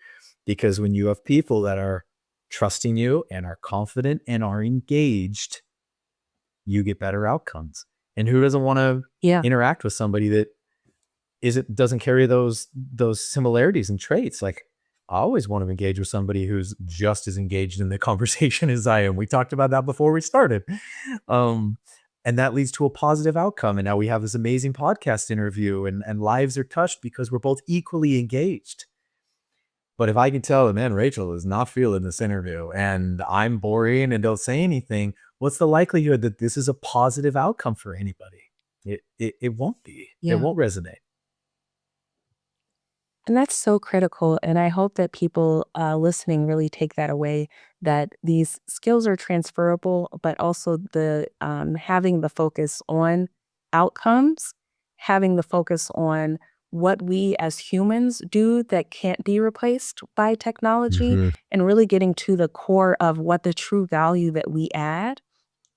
Because when you have people that are trusting you and are confident and are engaged, you get better outcomes. And who doesn't want to Yeah. interact with somebody that doesn't carry those similarities and traits? Like, I always want to engage with somebody who's just as engaged in the conversation as I am. We talked about that before we started. And that leads to a positive outcome. And now we have this amazing podcast interview, and lives are touched because we're both equally engaged. But if I can tell that, man, Rachel is not feeling this interview and I'm boring and don't say anything, what's the likelihood that this is a positive outcome for anybody? It won't be. It Yeah. won't resonate. And that's so critical. And I hope that people listening really take that away, that these skills are transferable, but also the having the focus on outcomes, having the focus on what we as humans do that can't be replaced by technology, Mhm. and really getting to the core of what the true value that we add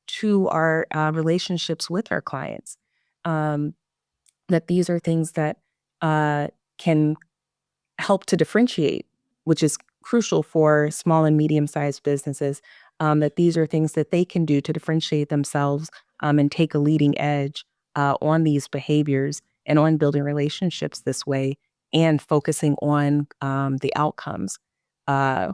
to our relationships with our clients. Um, that these are things that can help to differentiate, which is crucial for small and medium-sized businesses, that these are things that they can do to differentiate themselves, and take a leading edge on these behaviors and on building relationships this way and focusing on the outcomes, uh,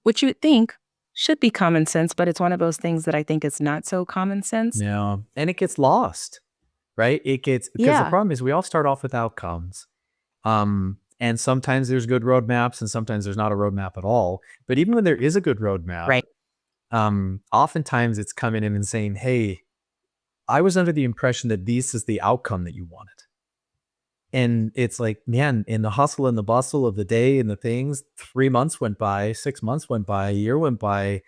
which you would think should be common sense, but it's one of those things that I think is not so common sense. Yeah. And it gets lost. right? It gets, because the Yeah. problem is we all start off with outcomes. And sometimes there's good roadmaps and sometimes there's not a roadmap at all. But even when there is a good roadmap, Right. oftentimes it's coming in and saying, hey, I was under the impression that this is the outcome that you wanted. And it's like, man, in the hustle and the bustle of the day and the things, 3 months went by, 6 months went by, a year went by,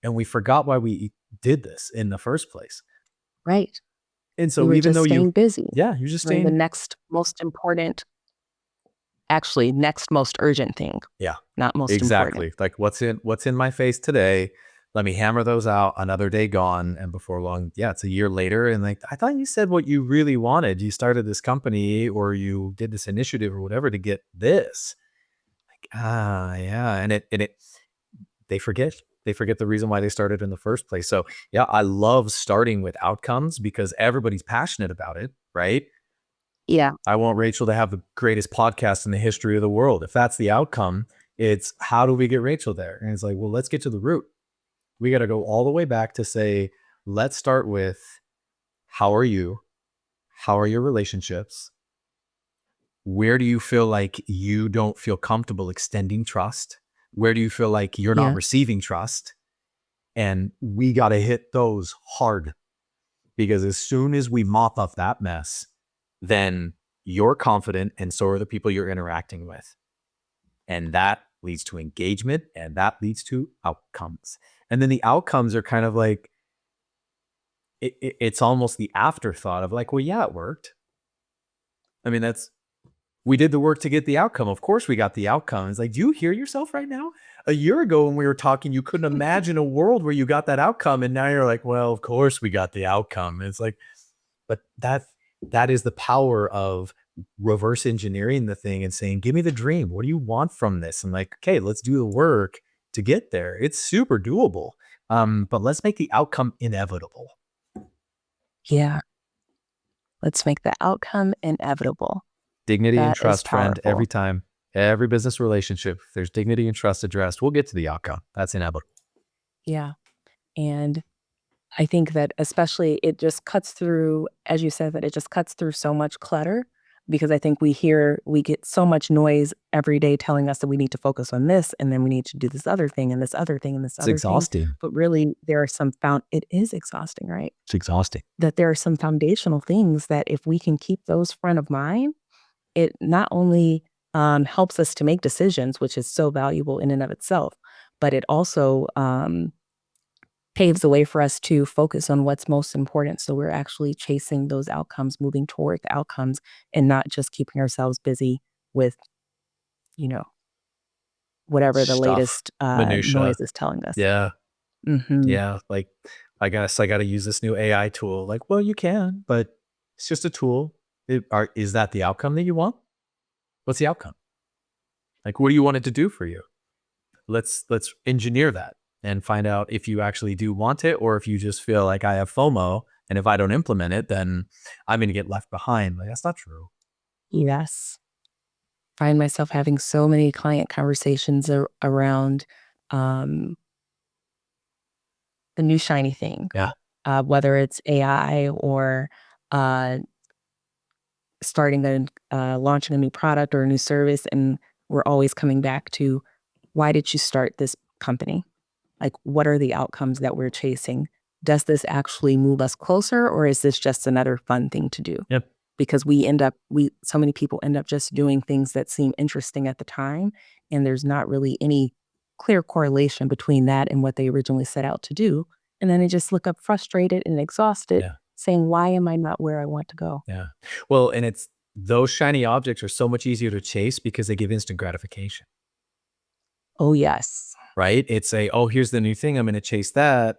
and we forgot why we did this in the first place. Right. And We so were even just though staying busy you're just doing the staying, next most important, actually, next most urgent thing, yeah, not most important. exactly. Like what's in my face today? Let me hammer those out. Another day gone, and before long, yeah, it's a year later. And like, I thought you said what you really wanted. You started this company, or you did this initiative, or whatever, to get this. Like, yeah, and it they forget. They forget the reason why they started in the first place. So yeah, I love starting with outcomes because everybody's passionate about it, right? Yeah. I want Rachel to have the greatest podcast in the history of the world. If that's the outcome, it's how do we get Rachel there? And it's like, well, let's get to the root. We got to go all the way back to say, let's start with how are you? How are your relationships? Where do you feel like you don't feel comfortable extending trust? Where do you feel like you're not Yeah. receiving trust? And we got to hit those hard, because as soon as we mop up that mess, then you're confident and so are the people you're interacting with. And that leads to engagement and that leads to outcomes. And then the outcomes are kind of like, it's almost the afterthought of like, well, yeah, it worked. I mean, we did the work to get the outcome. Of course we got the outcome. It's like, do you hear yourself right now? A year ago when we were talking, you couldn't imagine a world where you got that outcome. And now you're like, well, of course we got the outcome. It's like, but that is the power of reverse engineering the thing and saying, give me the dream. What do you want from this? And like, okay, let's do the work to get there. It's super doable. But let's make the outcome inevitable. Yeah. Let's make the outcome inevitable. Dignity and That is trust, friend, powerful. every time. Every business relationship, if there's dignity and trust addressed, we'll get to the outcome. That's inevitable. Yeah. And I think that especially it just cuts through, as you said, that it just cuts through so much clutter, because I think we get so much noise every day telling us that we need to focus on this and then we need to do this other thing and this other thing and this It's other thing. exhausting. But really it is exhausting, right? It's exhausting. That there are some foundational things that if we can keep those front of mind, it not only helps us to make decisions, which is so valuable in and of itself, but it also paves the way for us to focus on what's most important. So we're actually chasing those outcomes, moving toward the outcomes, and not just keeping ourselves busy with, whatever the Stuff, latest minutia. noise is telling us. Yeah. Mm-hmm. Yeah. Like, I guess I got to use this new AI tool. Like, well, you can, but it's just a tool. Is that the outcome that you want? What's the outcome? Like, what do you want it to do for you? Let's engineer that and find out if you actually do want it, or if you just feel like I have FOMO, and if I don't implement it, then I'm going to get left behind. Like, that's not true. Yes. Find myself having so many client conversations around the new shiny thing, Yeah. whether it's AI or uh, launching a new product or a new service. And we're always coming back to, why did you start this company? Like, what are the outcomes that we're chasing? Does this actually move us closer, or is this just another fun thing to do? Yep. Because so many people end up just doing things that seem interesting at the time, and there's not really any clear correlation between that and what they originally set out to do. And then they just look up frustrated and exhausted, Yeah. saying, why am I not where I want to go? Yeah. Well, and it's, those shiny objects are so much easier to chase because they give instant gratification, Oh, yes. right? It's oh, here's the new thing. I'm going to chase that.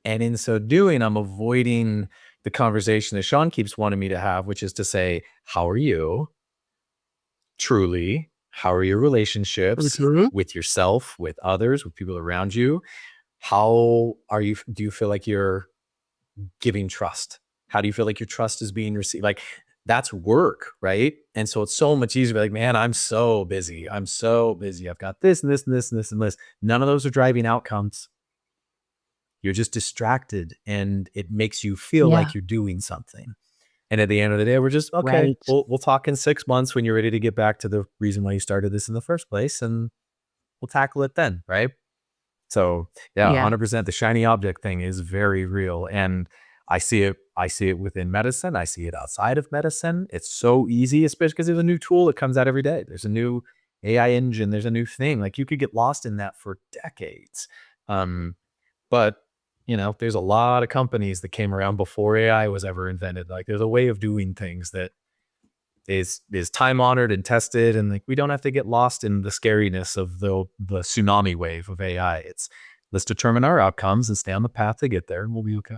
And in so doing, I'm avoiding the conversation that Shawn keeps wanting me to have, which is to say, how are you truly? How are your relationships with yourself, with others, with people around you? How are you? Do you feel like you're giving trust? How do you feel like your trust is being received? Like, that's work, right? And so it's so much easier to be like, man, I'm so busy. I'm so busy. I've got this and this and this and this and this. None of those are driving outcomes. You're just distracted and it makes you feel Yeah. like you're doing something. And at the end of the day, we're just, okay, Right. we'll talk in 6 months when you're ready to get back to the reason why you started this in the first place, and we'll tackle it then, right? So yeah, Yeah. 100%. The shiny object thing is very real. And I see it within medicine. I see it outside of medicine. It's so easy, especially because there's a new tool that comes out every day. There's a new AI engine. There's a new thing. Like you could get lost in that for decades. But there's a lot of companies that came around before AI was ever invented. Like there's a way of doing things that is time honored and tested, and like we don't have to get lost in the scariness of the tsunami wave of AI. It's let's determine our outcomes and stay on the path to get there, and we'll be okay.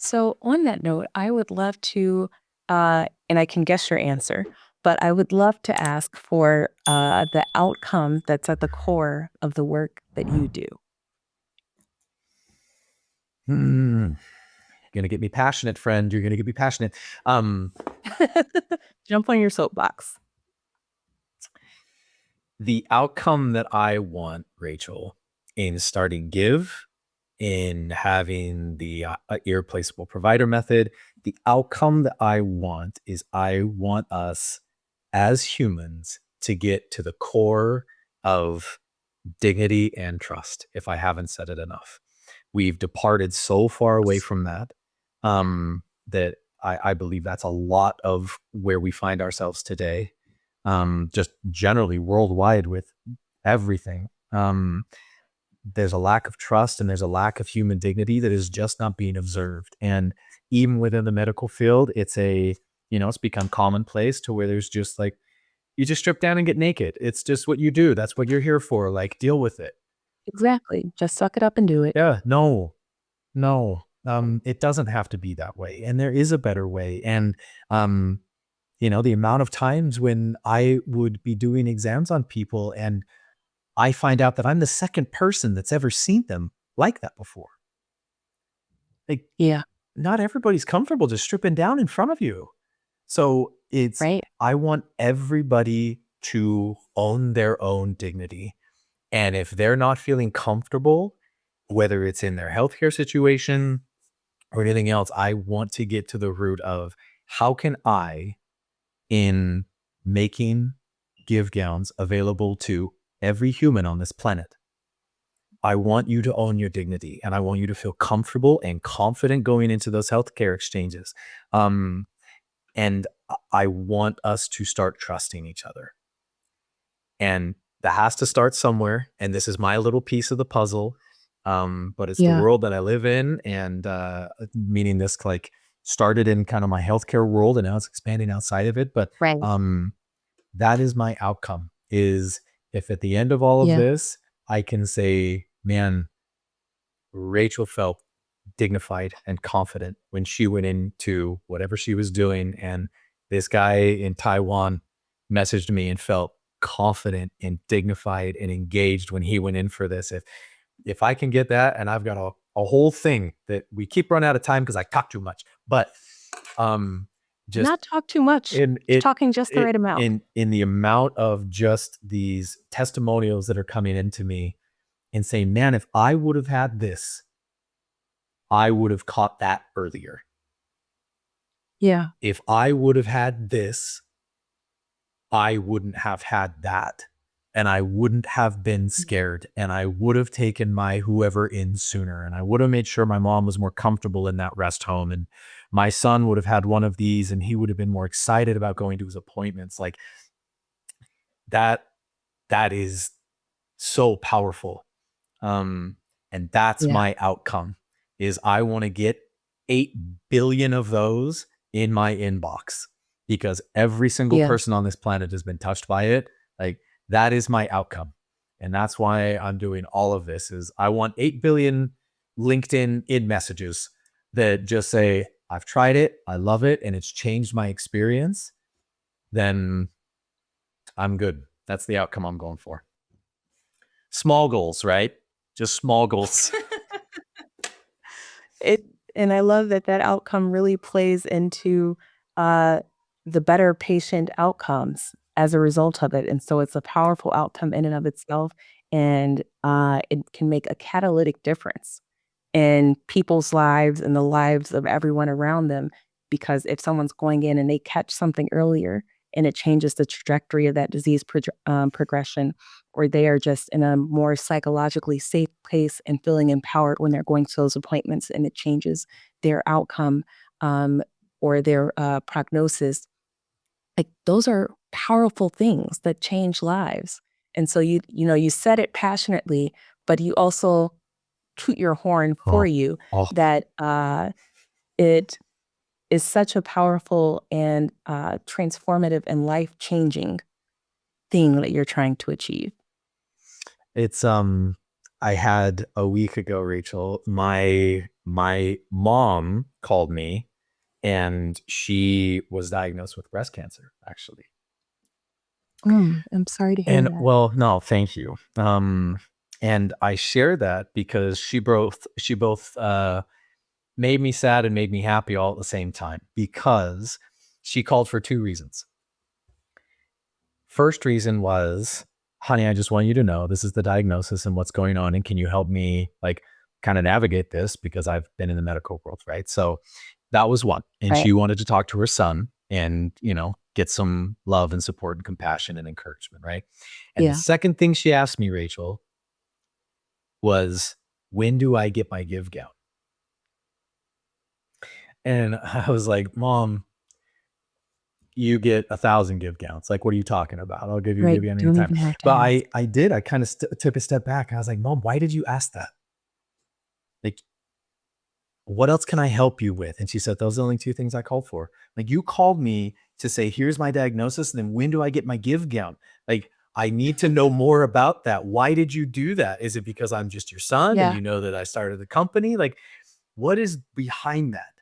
So, on that note, I would love to, and I can guess your answer, but I would love to ask for the outcome that's at the core of the work that you do. You're gonna get me passionate, friend. You're gonna get me passionate. Um, Jump on your soapbox. the outcome that I want, Rachel, in starting Give, in having the irreplaceable provider method, the outcome that I want is I want us as humans to get to the core of dignity and trust, if I haven't said it enough. We've departed so far away from that, that I believe that's a lot of where we find ourselves today, just generally worldwide with everything. There's a lack of trust and there's a lack of human dignity that is just not being observed. And even within the medical field, it's become commonplace to where there's just like, you just strip down and get naked. It's just what you do. That's what you're here for. Like, deal with it. Exactly. Just suck it up and do it. Yeah, no, no. It doesn't have to be that way. And there is a better way. And, the amount of times when I would be doing exams on people and I find out that I'm the second person that's ever seen them like that before. Like, Yeah. not everybody's comfortable just stripping down in front of you. So Right. I want everybody to own their own dignity. And if they're not feeling comfortable, whether it's in their healthcare situation or anything else, I want to get to the root of how can I, in making Give Gowns available to every human on this planet, I want you to own your dignity and I want you to feel comfortable and confident going into those healthcare exchanges. And I want us to start trusting each other. And that has to start somewhere. And this is my little piece of the puzzle. But it's the Yeah. world that I live in. And meaning this like started in kind of my healthcare world and now it's expanding outside of it. But Right. that is my outcome, is if at the end of all of Yeah. this, I can say, man, Rachel felt dignified and confident when she went into whatever she was doing. And this guy in Taiwan messaged me and felt confident and dignified and engaged when he went in for this. If I can get that, and I've got a whole thing that we keep running out of time because I talk too much, but just Not talk too much. in Just talking just the right amount. in the amount of just these testimonials that are coming into me and saying, man, if I would have had this, I would have caught that earlier. Yeah. If I would have had this, I wouldn't have had that. And I wouldn't have been scared. And I would have taken my whoever in sooner. And I would have made sure my mom was more comfortable in that rest home. And my son would have had one of these and he would have been more excited about going to his appointments. Like that is so powerful. And that's Yeah. my outcome, is I want to get 8 billion of those in my inbox because every single Yeah. person on this planet has been touched by it. Like that is my outcome. And that's why I'm doing all of this, is I want 8 billion LinkedIn in messages that just say, I've tried it, I love it, and it's changed my experience. Then I'm good. That's the outcome I'm going for. Small goals, right? Just small goals. And I love that outcome really plays into the better patient outcomes as a result of it. And so it's a powerful outcome in and of itself. And it can make a catalytic difference in people's lives and the lives of everyone around them. because if someone's going in and they catch something earlier and it changes the trajectory of that disease progression, or they are just in a more psychologically safe place and feeling empowered when they're going to those appointments and it changes their outcome or their prognosis, like those are powerful things that change lives. And so you said it passionately, but you also toot your horn for Oh, you oh, that it is such a powerful and transformative and life-changing thing that you're trying to achieve. it's I had a week ago, Rachel, my mom called me and she was diagnosed with breast cancer, actually. I'm sorry to hear And that. well, no, thank you. And I share that because she both made me sad and made me happy all at the same time, because she called for two reasons. First reason was, honey, I just want you to know this is the diagnosis and what's going on. And can you help me like kind of navigate this? Because I've been in the medical world, right? So that was one. And Right. she wanted to talk to her son and, get some love and support and compassion and encouragement, right? And the Yeah. second thing she asked me, Rachel, was, when do I get my give gown? And I was like, Mom, you get 1,000 give gowns. Like, what are you talking about? I'll give you a Right. give gown Don't anytime. even have to But ask. I did. I kind of took a step back. I was like, Mom, why did you ask that? Like, what else can I help you with? And she said, those are the only two things I called for. Like, you called me to say, here's my diagnosis. And then when do I get my give gown? Like, I need to know more about that. Why did you do that? Is it because I'm just your son and Yeah. you know that I started the company? Like, what is behind that?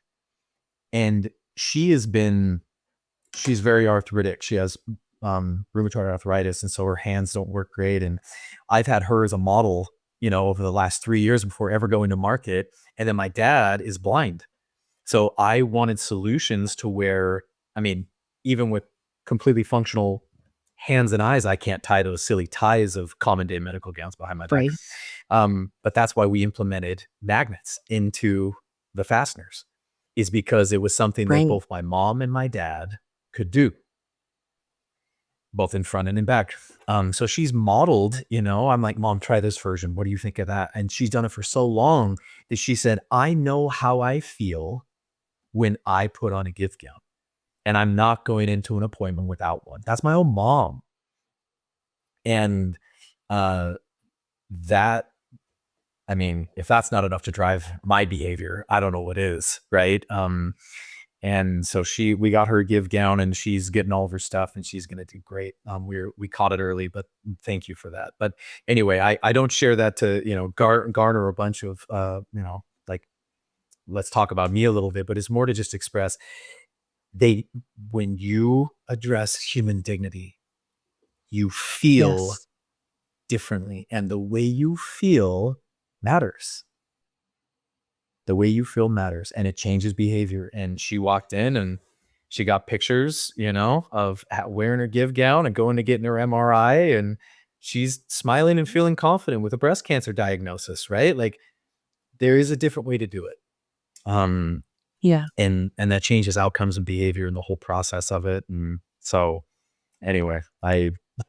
And she's very arthritic. She has rheumatoid arthritis. And so her hands don't work great. And I've had her as a model, over the last 3 years before ever going to market. And then my dad is blind. So I wanted solutions to where, I mean, even with completely functional hands and eyes, I can't tie those silly ties of common day medical gowns behind my back. Right. But that's why we implemented magnets into the fasteners, is because it was something that Right. both my mom and my dad could do, both in front and in back. So she's modeled, I'm like, Mom, try this version. What do you think of that? And she's done it for so long that she said, I know how I feel when I put on a gift gown and I'm not going into an appointment without one. That's my own mom. And that, I mean, if that's not enough to drive my behavior, I don't know what is, right? And so we got her a give gown and she's getting all of her stuff and she's going to do great. We caught it early, but thank you for that. But anyway, I don't share that to, garner a bunch of, like, let's talk about me a little bit, but it's more to just express when you address human dignity, you feel Yes. differently, and the way you feel matters. The way you feel matters, and it changes behavior. And she walked in and she got pictures, of wearing her give gown and going to getting her MRI, and she's smiling and feeling confident with a breast cancer diagnosis, right? Like, there is a different way to do it. Yeah. And that changes outcomes and behavior and the whole process of it. And so anyway,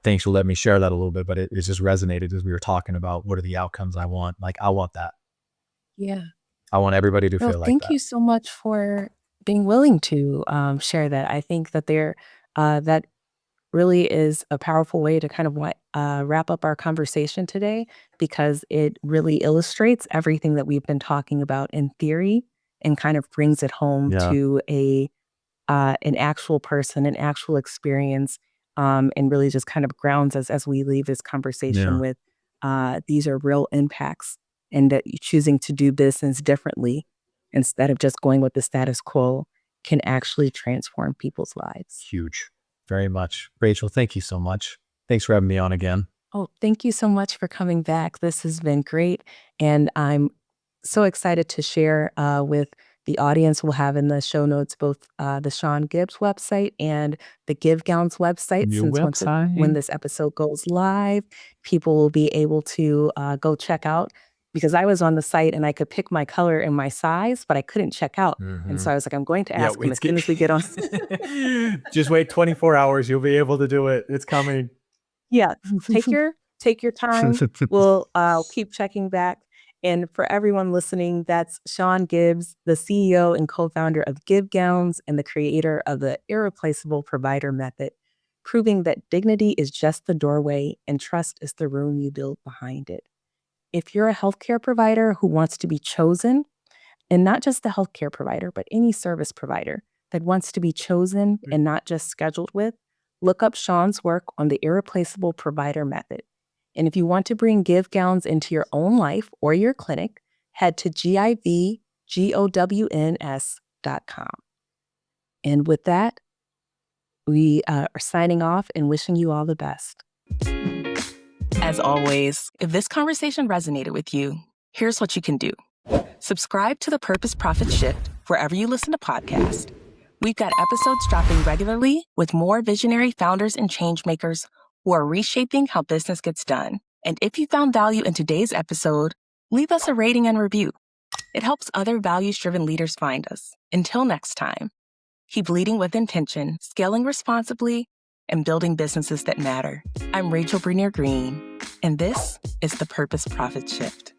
thanks for letting me share that a little bit, but it just resonated as we were talking about what are the outcomes I want. Like, I want that. Yeah. I want everybody to No, feel like thank that. you so much for being willing to share that. I think that that really is a powerful way to kind of wrap up our conversation today, because it really illustrates everything that we've been talking about in theory and kind of brings it home Yeah. to an actual person, an actual experience, and really just kind of grounds us as we leave this conversation Yeah. with these are real impacts, and that you choosing to do business differently instead of just going with the status quo can actually transform people's lives. Huge. Very much. Rachel, thank you so much. Thanks for having me on again. Oh, thank you so much for coming back. This has been great. And I'm so excited to share with the audience. We'll have in the show notes both the Shawn Gibbs website and the Give Gowns website. New Since when website. this episode goes live, people will be able to go check out because I was on the site and I could pick my color and my size, but I couldn't check out. And so I was like, I'm going to ask him as soon as we get on. Just wait 24 hours. You'll be able to do it. It's coming. Yeah, take your time. I'll keep checking back. And for everyone listening, that's Shawn Gibbs, the CEO and co-founder of GIV Gowns and the creator of the Irreplaceable Provider Method, proving that dignity is just the doorway and trust is the room you build behind it. If you're a healthcare provider who wants to be chosen, and not just the healthcare provider, but any service provider that wants to be chosen and not just scheduled with, look up Shawn's work on the Irreplaceable Provider Method. And if you want to bring GIV Gowns into your own life or your clinic, head to givgowns.com. And with that, we are signing off and wishing you all the best. As always, if this conversation resonated with you, here's what you can do. Subscribe to The Purpose Profit Shift wherever you listen to podcasts. We've got episodes dropping regularly with more visionary founders and changemakers who are reshaping how business gets done. And if you found value in today's episode, leave us a rating and review. It helps other values-driven leaders find us. Until next time, keep leading with intention, scaling responsibly, and building businesses that matter. I'm Rachel Brunier Green, and this is The Purpose Profit Shift.